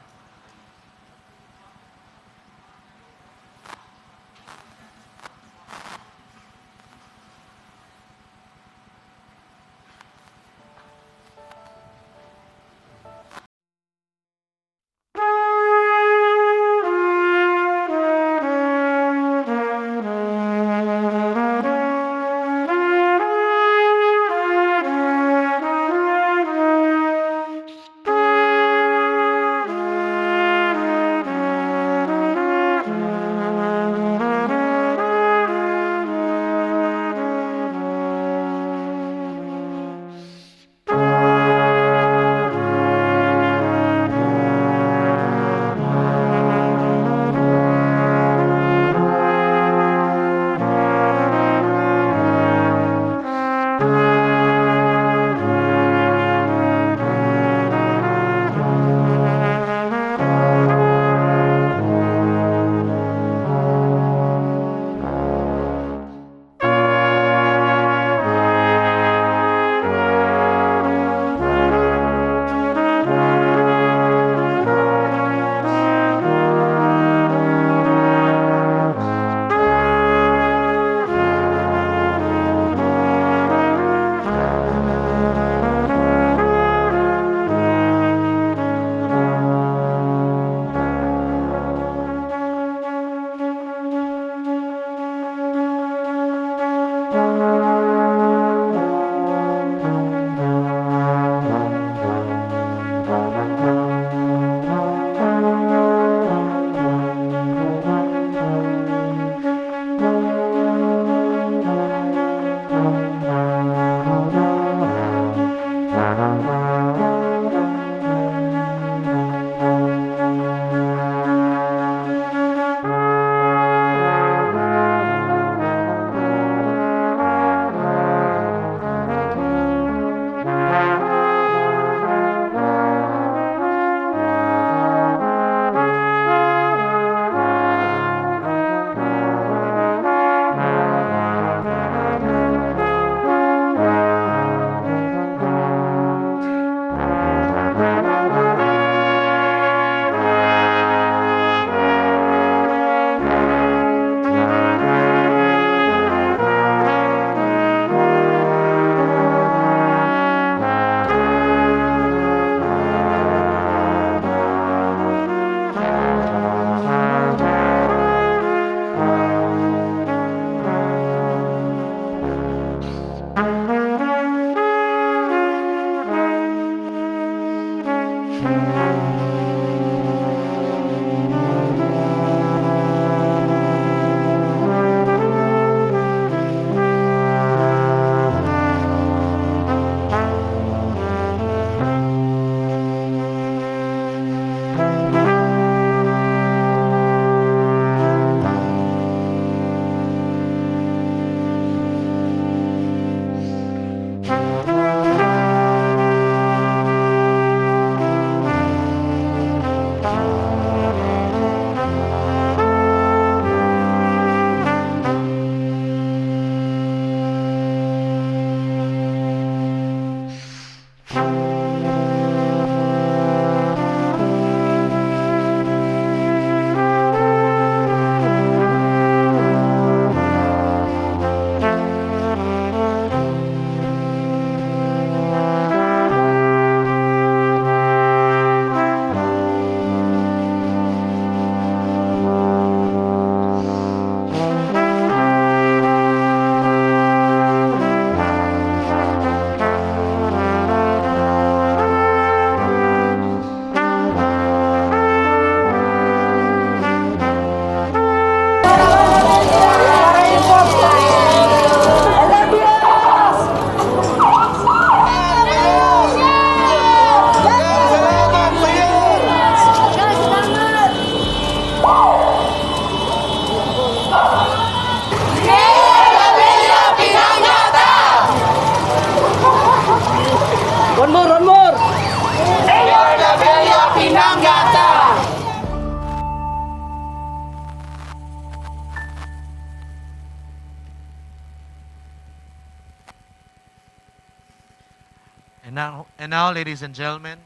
And now, ladies and gentlemen,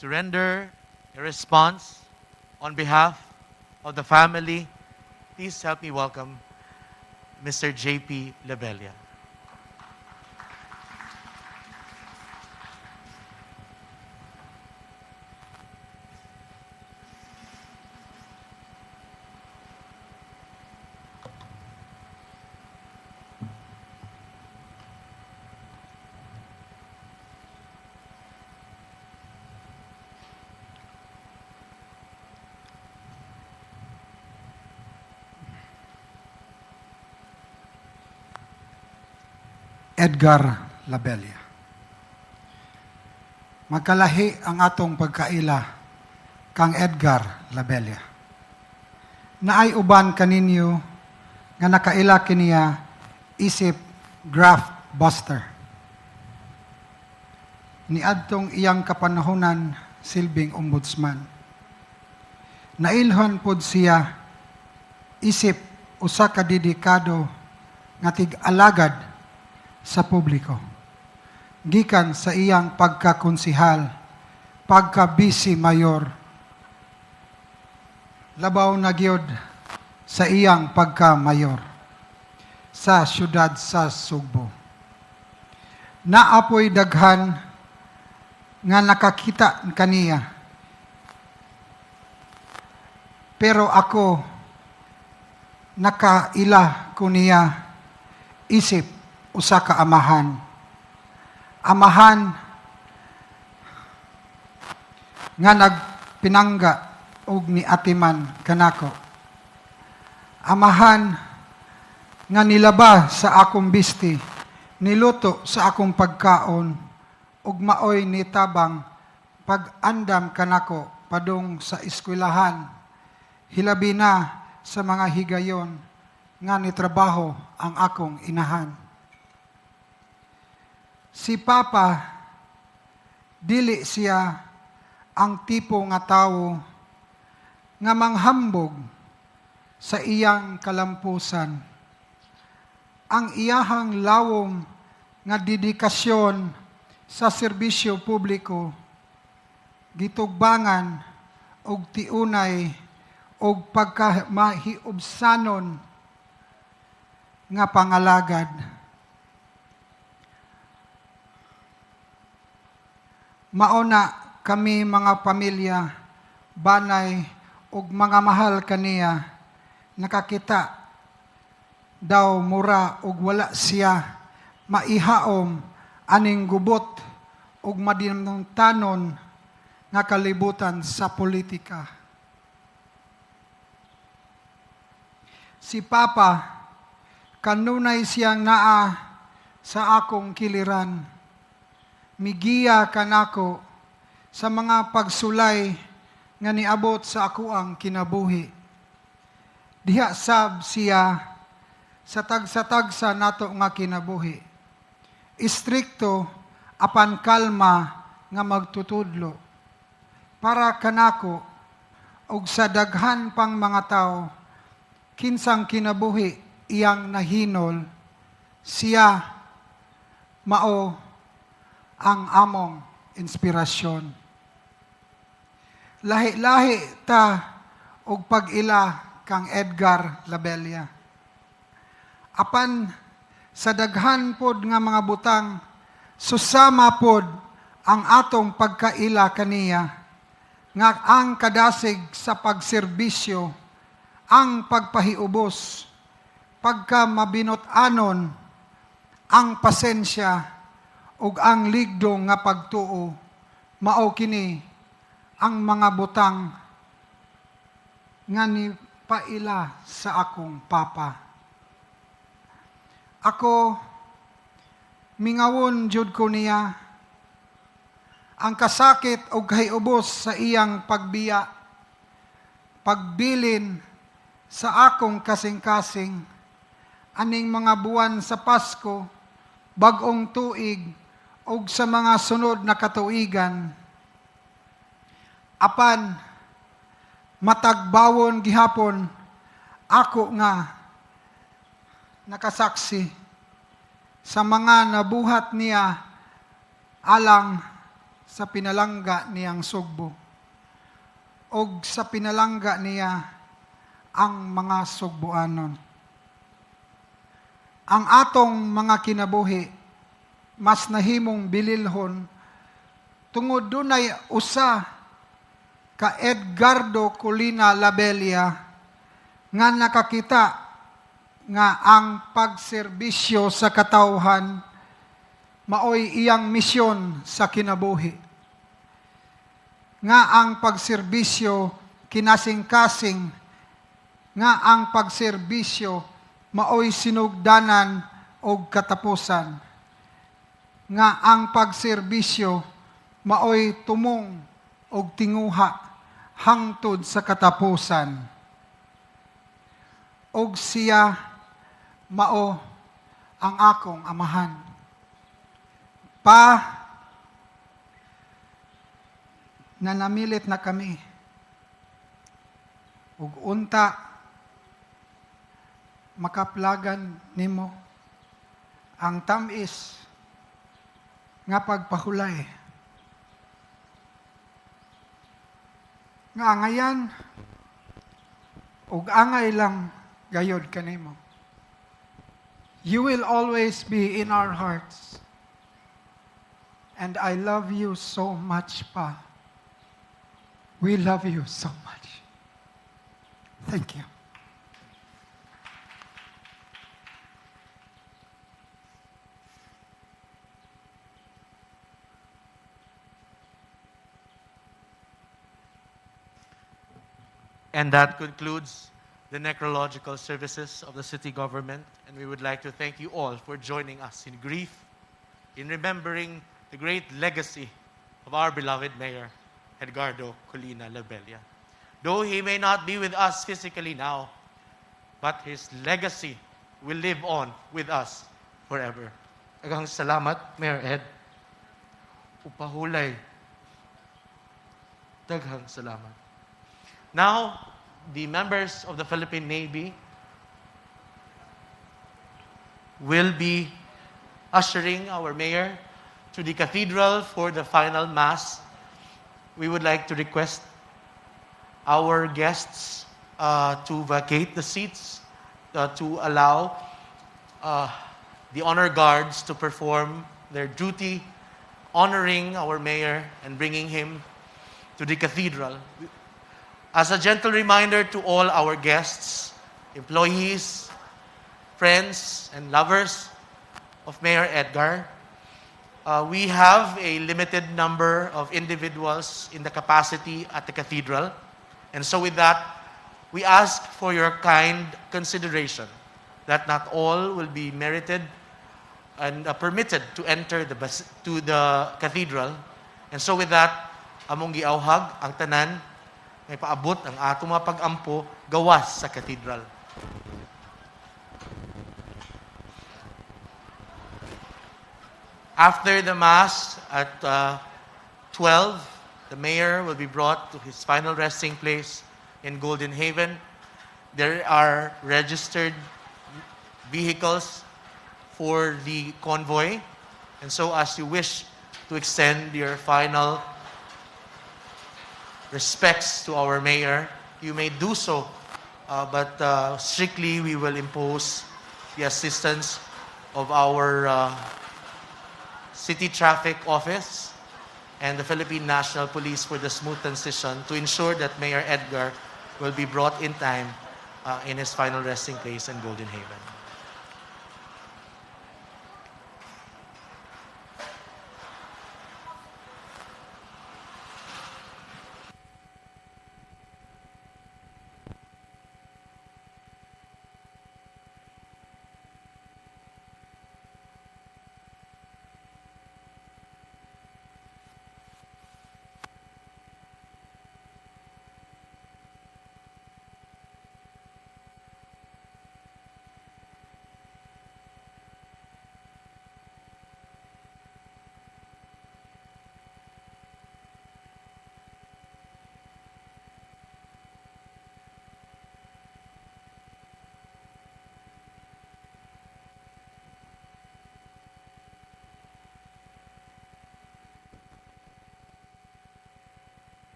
to render a response on behalf of the family, please help me welcome Mr. J.P. Labella. Edgar Labella. Magkalahi ang atong pagkaila kang Edgar Labella. Naay uban kaninyo nga nakaila kiniya isip graft buster. Niadtong iyang kapanahonan silbing ombudsman. Nailhon pod siya isip usa ka dedikado nga tig-alagad sa publiko. Gikan sa iyang pagkakonsihal, pagka-vice mayor, labaw na gyud sa iyang pagka-mayor sa syudad sa Cebu. Naapoy daghan nga nakakita kaniya. Pero ako nakaila ko niya isip usa ka amahan. Amahan nga nagpinangga og niatiman kanako. Amahan nga nilaba sa akong bisti, niluto sa akong pagkaon, ug maoy nitabang pag-andam kanako padung sa eskwelahan, hilabi na sa mga higayon nga nitrabaho ang akong inahan. Si Papa, dili siya ang tipo nga tawo nga manghambog sa iyang kalampusan. Ang iyahang lawom nga dedikasyon sa serbisyo publiko, gitugbangan og tiunay og pagkamahiubsanon nga pangalagad. Mauna kami mga pamilya, banay ug mga mahal kaniya, nakakita daw mura ug wala siya maihaom aning gubot ug madinungtanon nga kalibutan sa politika. Si Papa, kanunay siyang naa sa akong kiliran. Migiya kanako sa mga pagsulay nga niabot sa ako ang kinabuhi. Diha sab siya sa tagsa-tagsa nato nga kinabuhi. Istrikto apan kalma nga magtutudlo. Para kanako og sa daghan pang mga tao kinsang kinabuhi iyang nahinol, siya mao ang among inspirasyon. Lahi-lahi ta og pag-ila kang Edgar Labella. Apan sa daghan pod nga mga butang, susama pod ang atong pagkaila kaniya, nga ang kadasig sa pagserbisyo, ang pagpahiubos, pagka mabinot-anon, ang pasensya, ug ang ligdong nga pagtuo, mao kini ang mga butang nga ni paila sa akong Papa. Ako, mingawon jud ko niya ang kasakit ug kahiubos sa iyang pagbiya, pagbilin sa akong kasing-kasing, aning mga buwan sa Pasko, bag-ong tuig, ug sa mga sunod na katuigan. Apan, matagbawon gihapon, ako nga nakasaksi sa mga nabuhat niya alang sa pinalangga niyang sugbo og sa pinalangga niya ang mga Sugboanon. Ang atong mga kinabuhi mas nahimong bililhon tungod dunay usa ka Edgardo Labella nga nakakita nga ang pagserbisyo sa katawhan maoy iyang misyon sa kinabuhi. Nga ang pagserbisyo kinasing-kasing, nga ang pagserbisyo maoy sinugdanan og katapusan. Nga ang pagserbisyo maoy tumong og tinguha hangtod sa katapusan. Og siya mao ang akong amahan. Nanamilit na kami. Ug unta makaplagan nimo ang tamis nga pagpahulay. Nga angayan ug angay lang gayod kanimo. You will always be in our hearts. And I love you so much, Pa. We love you so much. Thank you. And that concludes the necrological services of the city government. And we would like to thank you all for joining us in grief, in remembering the great legacy of our beloved Mayor, Edgardo Labella. Though he may not be with us physically now, but his legacy will live on with us forever. Daghang salamat, Mayor Ed. Upahulay. Daghang salamat. Now, the members of the Philippine Navy will be ushering our mayor to the cathedral for the final mass. We would like to request our guests to vacate the seats to allow the honor guards to perform their duty, honoring our mayor and bringing him to the cathedral. As a gentle reminder to all our guests, employees, friends, and lovers of Mayor Edgar, we have a limited number of individuals in the capacity at the cathedral. And so with that, we ask for your kind consideration that not all will be merited and permitted to enter to the cathedral. And so with that, among giawhag ang tanan may paabot ang atong mga pag-ampo gawas sa cathedral. After the Mass at 12, the mayor will be brought to his final resting place in Golden Haven. There are registered vehicles for the convoy. And so as you wish to extend your final respects to our mayor, you may do so. But strictly, we will impose the assistance of our City Traffic Office and the Philippine National Police for the smooth transition to ensure that Mayor Edgar will be brought in time in his final resting place in Golden Haven.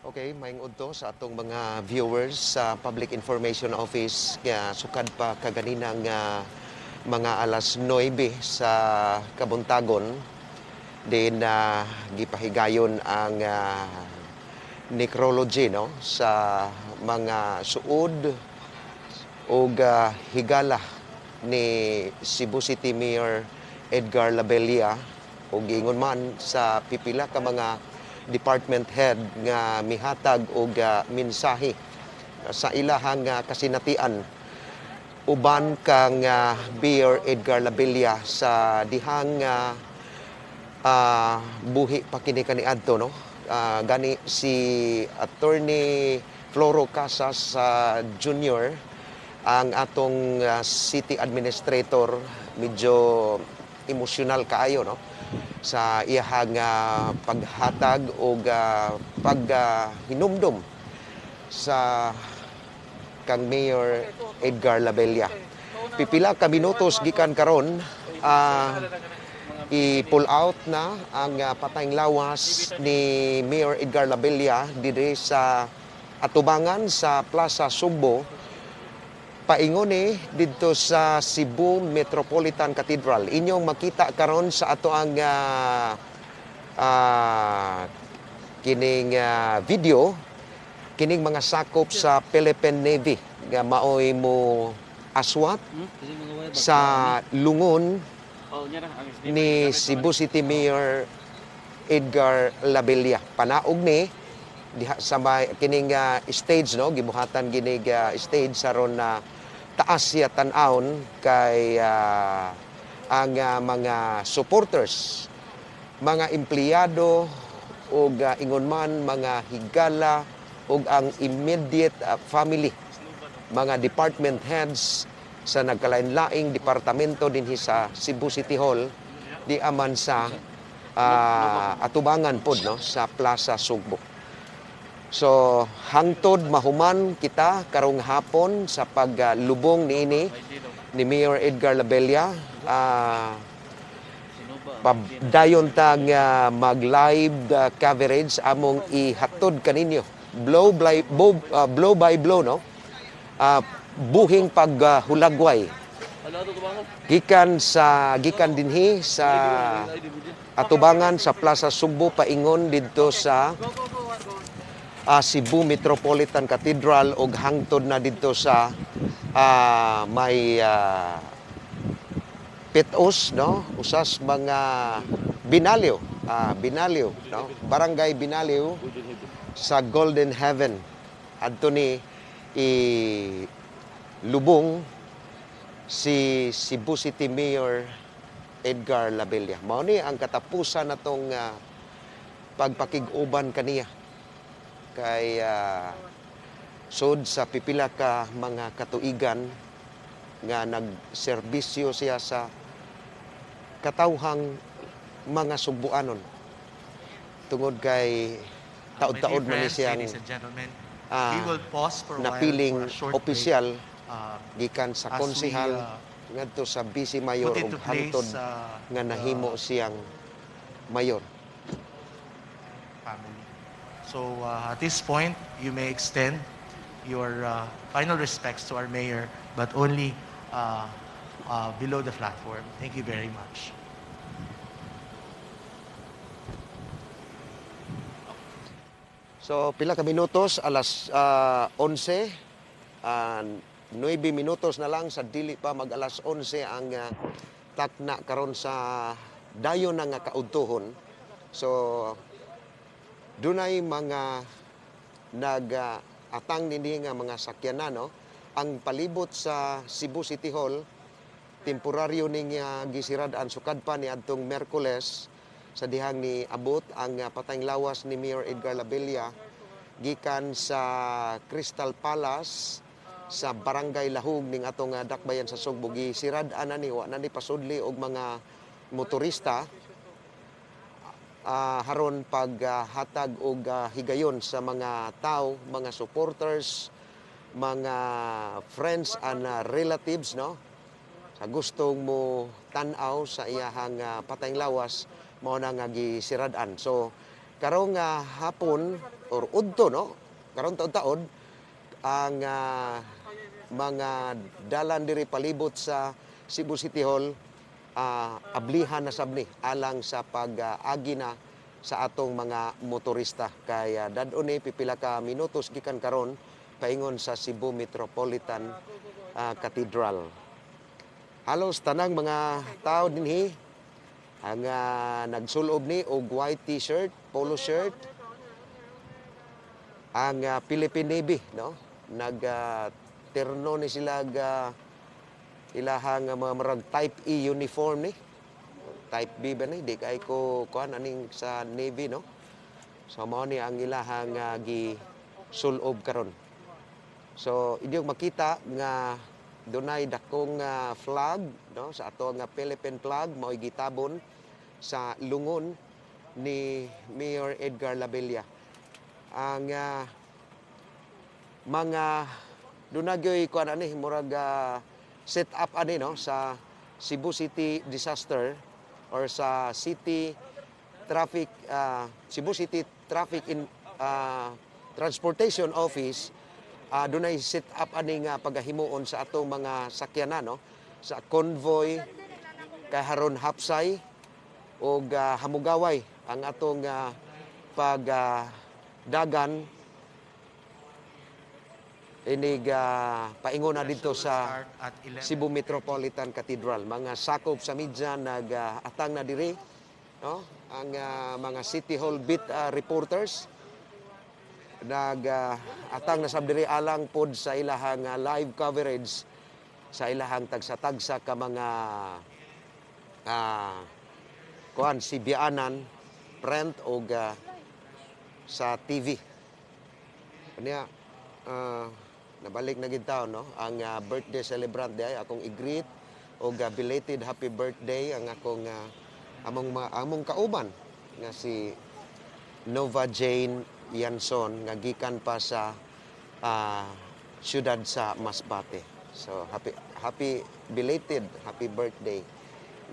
Okay, maing udto sa atong mga viewers sa Public Information Office nga sukad pa kaganinang mga alas 9 sa kabuntagon din gipahigayon ang necrology no sa mga suod o higala ni Cebu City Mayor Edgardo Labella o giingon man sa pipila ka mga department head nga mihatag og mensahe sa ilahang kasinatian uban kang Mayor Edgardo Labella sa dihang buhi pa kini kaniadto no. Gani si Attorney Floro Casas Jr. ang atong city administrator medyo emosyonal kaayo no sa iyahang paghatag o paghinumdum sa kang Mayor Edgardo Labella. Pipila ka minutos gikan karon i-pull out na ang patayng lawas ni Mayor Edgardo Labella diri sa atubangan sa Plaza Sugbo paingon dito sa Cebu Metropolitan Cathedral. Inyong makita karon sa ato ang kining video kining mga sakop sa Philippine Navy nga maoy mo aswat sa lungon ni Cebu City Mayor Edgardo Labella. Panaog ni diha sa kining stage no gibuhatan ginig stage saron na taas siya tan-awon kay ang mga supporters, mga empleyado o ingon man mga higala o ang immediate family, mga department heads sa nagkalain-laing departamento dinhi sa Cebu City Hall di aman sa atubangan pod no sa Plaza Sugbo. So hangtod mahuman kita karong hapon sa paglubong niini ni Mayor Edgardo Labella. Padayon tag mag-live coverage among ihatod kaninyo blow by blow no. Buhing paghulagway gikan dinhi sa atubangan sa Plaza Sugbo paingon didto sa Cebu Metropolitan Cathedral og hangtod na didto sa may pitos no usas mga binaliw no barangay Binaliw sa Golden Heaven adto ni lubong si Cebu City Mayor Edgardo Labella. Mao ni ang katapusan natong pagpakig-uban kaniya kay sud sa pipila ka mga katuigan nga nagserbisyo siya sa katawhang mga Cebuanon tungod kay taod-taod man ni siyang ladies and gentlemen, we will pause for a while napiling for a short opisyal break, gikan sa as we, konsehal ngadto sa Vice Mayor put ug into hangtod place nga nahimo siyang mayor. family. So at this point, you may extend your final respects to our mayor, but only below the platform. Thank you very much. So pila ka minutos alas 11 9 minutos na lang sa dili pa mag alas 11 ang takna karon sa dayon na nga kaudtohon. So dunay mga atang nini nga mga sakyanan no. Ang palibot sa Cebu City Hall temporaryo ning gisirad-an sukad pa ni adtong Miyerkules sa dihang ni abot ang patayng lawas ni Mayor Edgardo Labella gikan sa Crystal Palace sa Barangay Lahug ning atong dakbayan sa Sugbo. Gisirad-an na ni wa na ni pasudli og mga motorista haron paghatag og higayon sa mga tao, mga supporters, mga friends and relatives no sa gustong mo tan-aw sa iyahang patayng lawas mao na nga gisirad-an. So karong hapon or udto no, karong taon-taon ang mga dalan diri palibot sa Cebu City Hall ablihan na sabni alang sa pag-agi na sa atong mga motorista. Kaya dadon ni pipila ka minutos gikan karon paingon sa Cebu Metropolitan Cathedral. Halos tanang mga tao dinhi ang nagsulob ni og white t-shirt, polo shirt, ang Philippine Navy, no? Terno ni sila ilahang mga marag type E uniform ni. Type B ba ni? Di kay ko kuan aning sa Navy, no? So mao ni ang ilahang gi sulob karon. So inyong makita nga dunay dakong flag, no? Sa ato nga Philippine flag mao gitabon sa lungon ni Mayor Edgardo Labella. Ang mga dunagyoy kuan ani murag set up ani no sa Cebu City Disaster or sa City Traffic Cebu City Traffic Transportation Office dunay set up ani nga pagahimuon sa atong mga sakyanan no sa convoy kaharon hapsay og hamugaway ang atong dagan inig paingon na dito sa Cebu Metropolitan Cathedral. Mga sakop sa media nag-atang na diri, no? Ang mga City Hall beat reporters nag-atang na sab diri alang pod sa ilahang live coverage sa ilahang tagsa-tagsa ka mga Cebuanan print o sa TV. Kanya nabalik na gid taon no ang birthday celebrant day akong i-greet og belated happy birthday ang akong among kauban nga si Nova Jane Yanson nga gikan pa sa siyudad sa Masbate. So happy belated happy birthday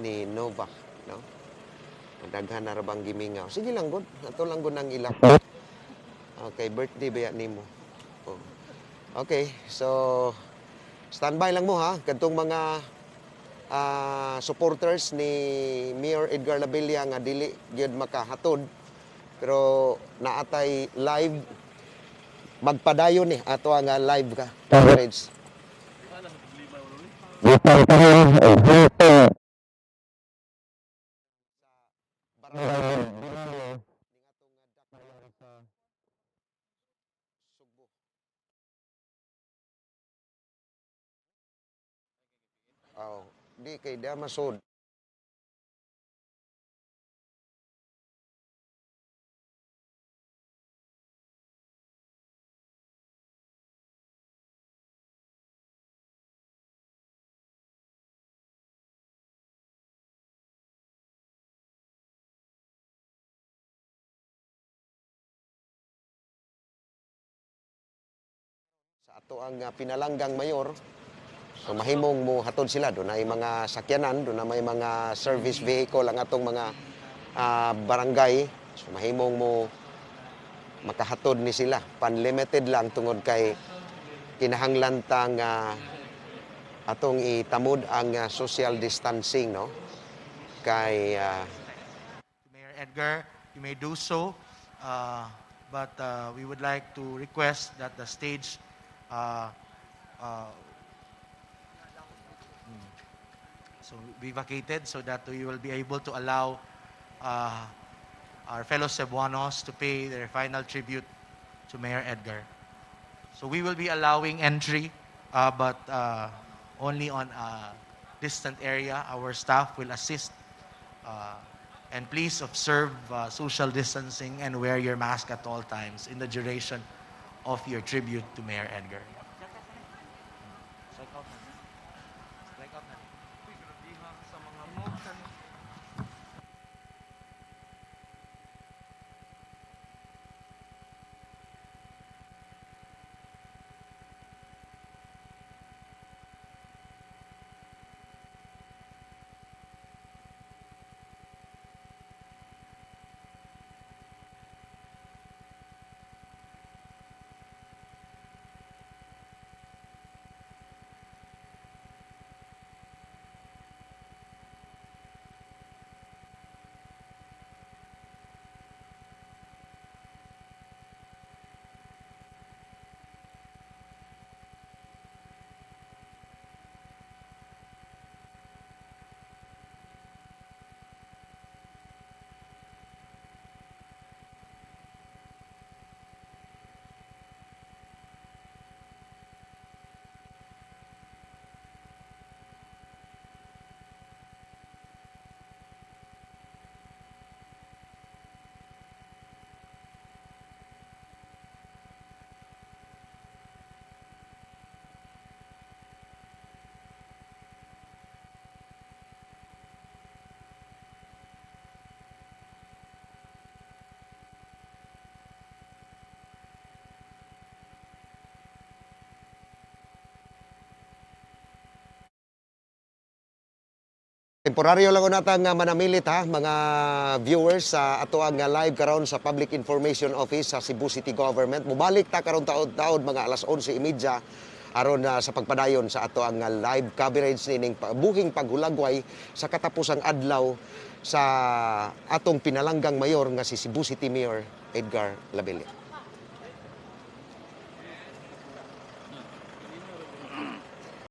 ni Nova, no? Daghan na ra bang gimingaw. Sige lang gud, ato lang gud nang ilak. Okay, birthday ba nimo? Oh. Okay, so standby lang mo ha kadtong mga supporters ni Mayor Edgardo Labella nga dili gyud makahatod pero naatay live magpadayon ni ato nga live ka coverage. Di kay da masod. Sa ato ang pinalanggang mayor, so mahimong mo hatod sila doon ay mga sakyanan, doon na may mga service vehicle ang atong mga barangay. So mahimong mo makahatod ni sila. Unlimited lang tungod kay kinahanglan tang atong itamod ang social distancing, no? Kay Mayor Edgar, you may do so, but we would like to request that the stage so be vacated so that we will be able to allow our fellow Cebuanos to pay their final tribute to Mayor Edgar. So we will be allowing entry, but only on a distant area. Our staff will assist. And please observe social distancing and wear your mask at all times in the duration of your tribute to Mayor Edgar. Temporaryo lang nata nga manamilit ha, mga viewers sa ato ang live karon sa Public Information Office sa Cebu City Government. Mubalik ta karon taod-taod mga alas 11:30 aron sa pagpadayon sa ato ang live coverage nining buhing paghulagway sa katapusang adlaw sa atong pinalanggang mayor nga si Cebu City Mayor Edgardo Labella.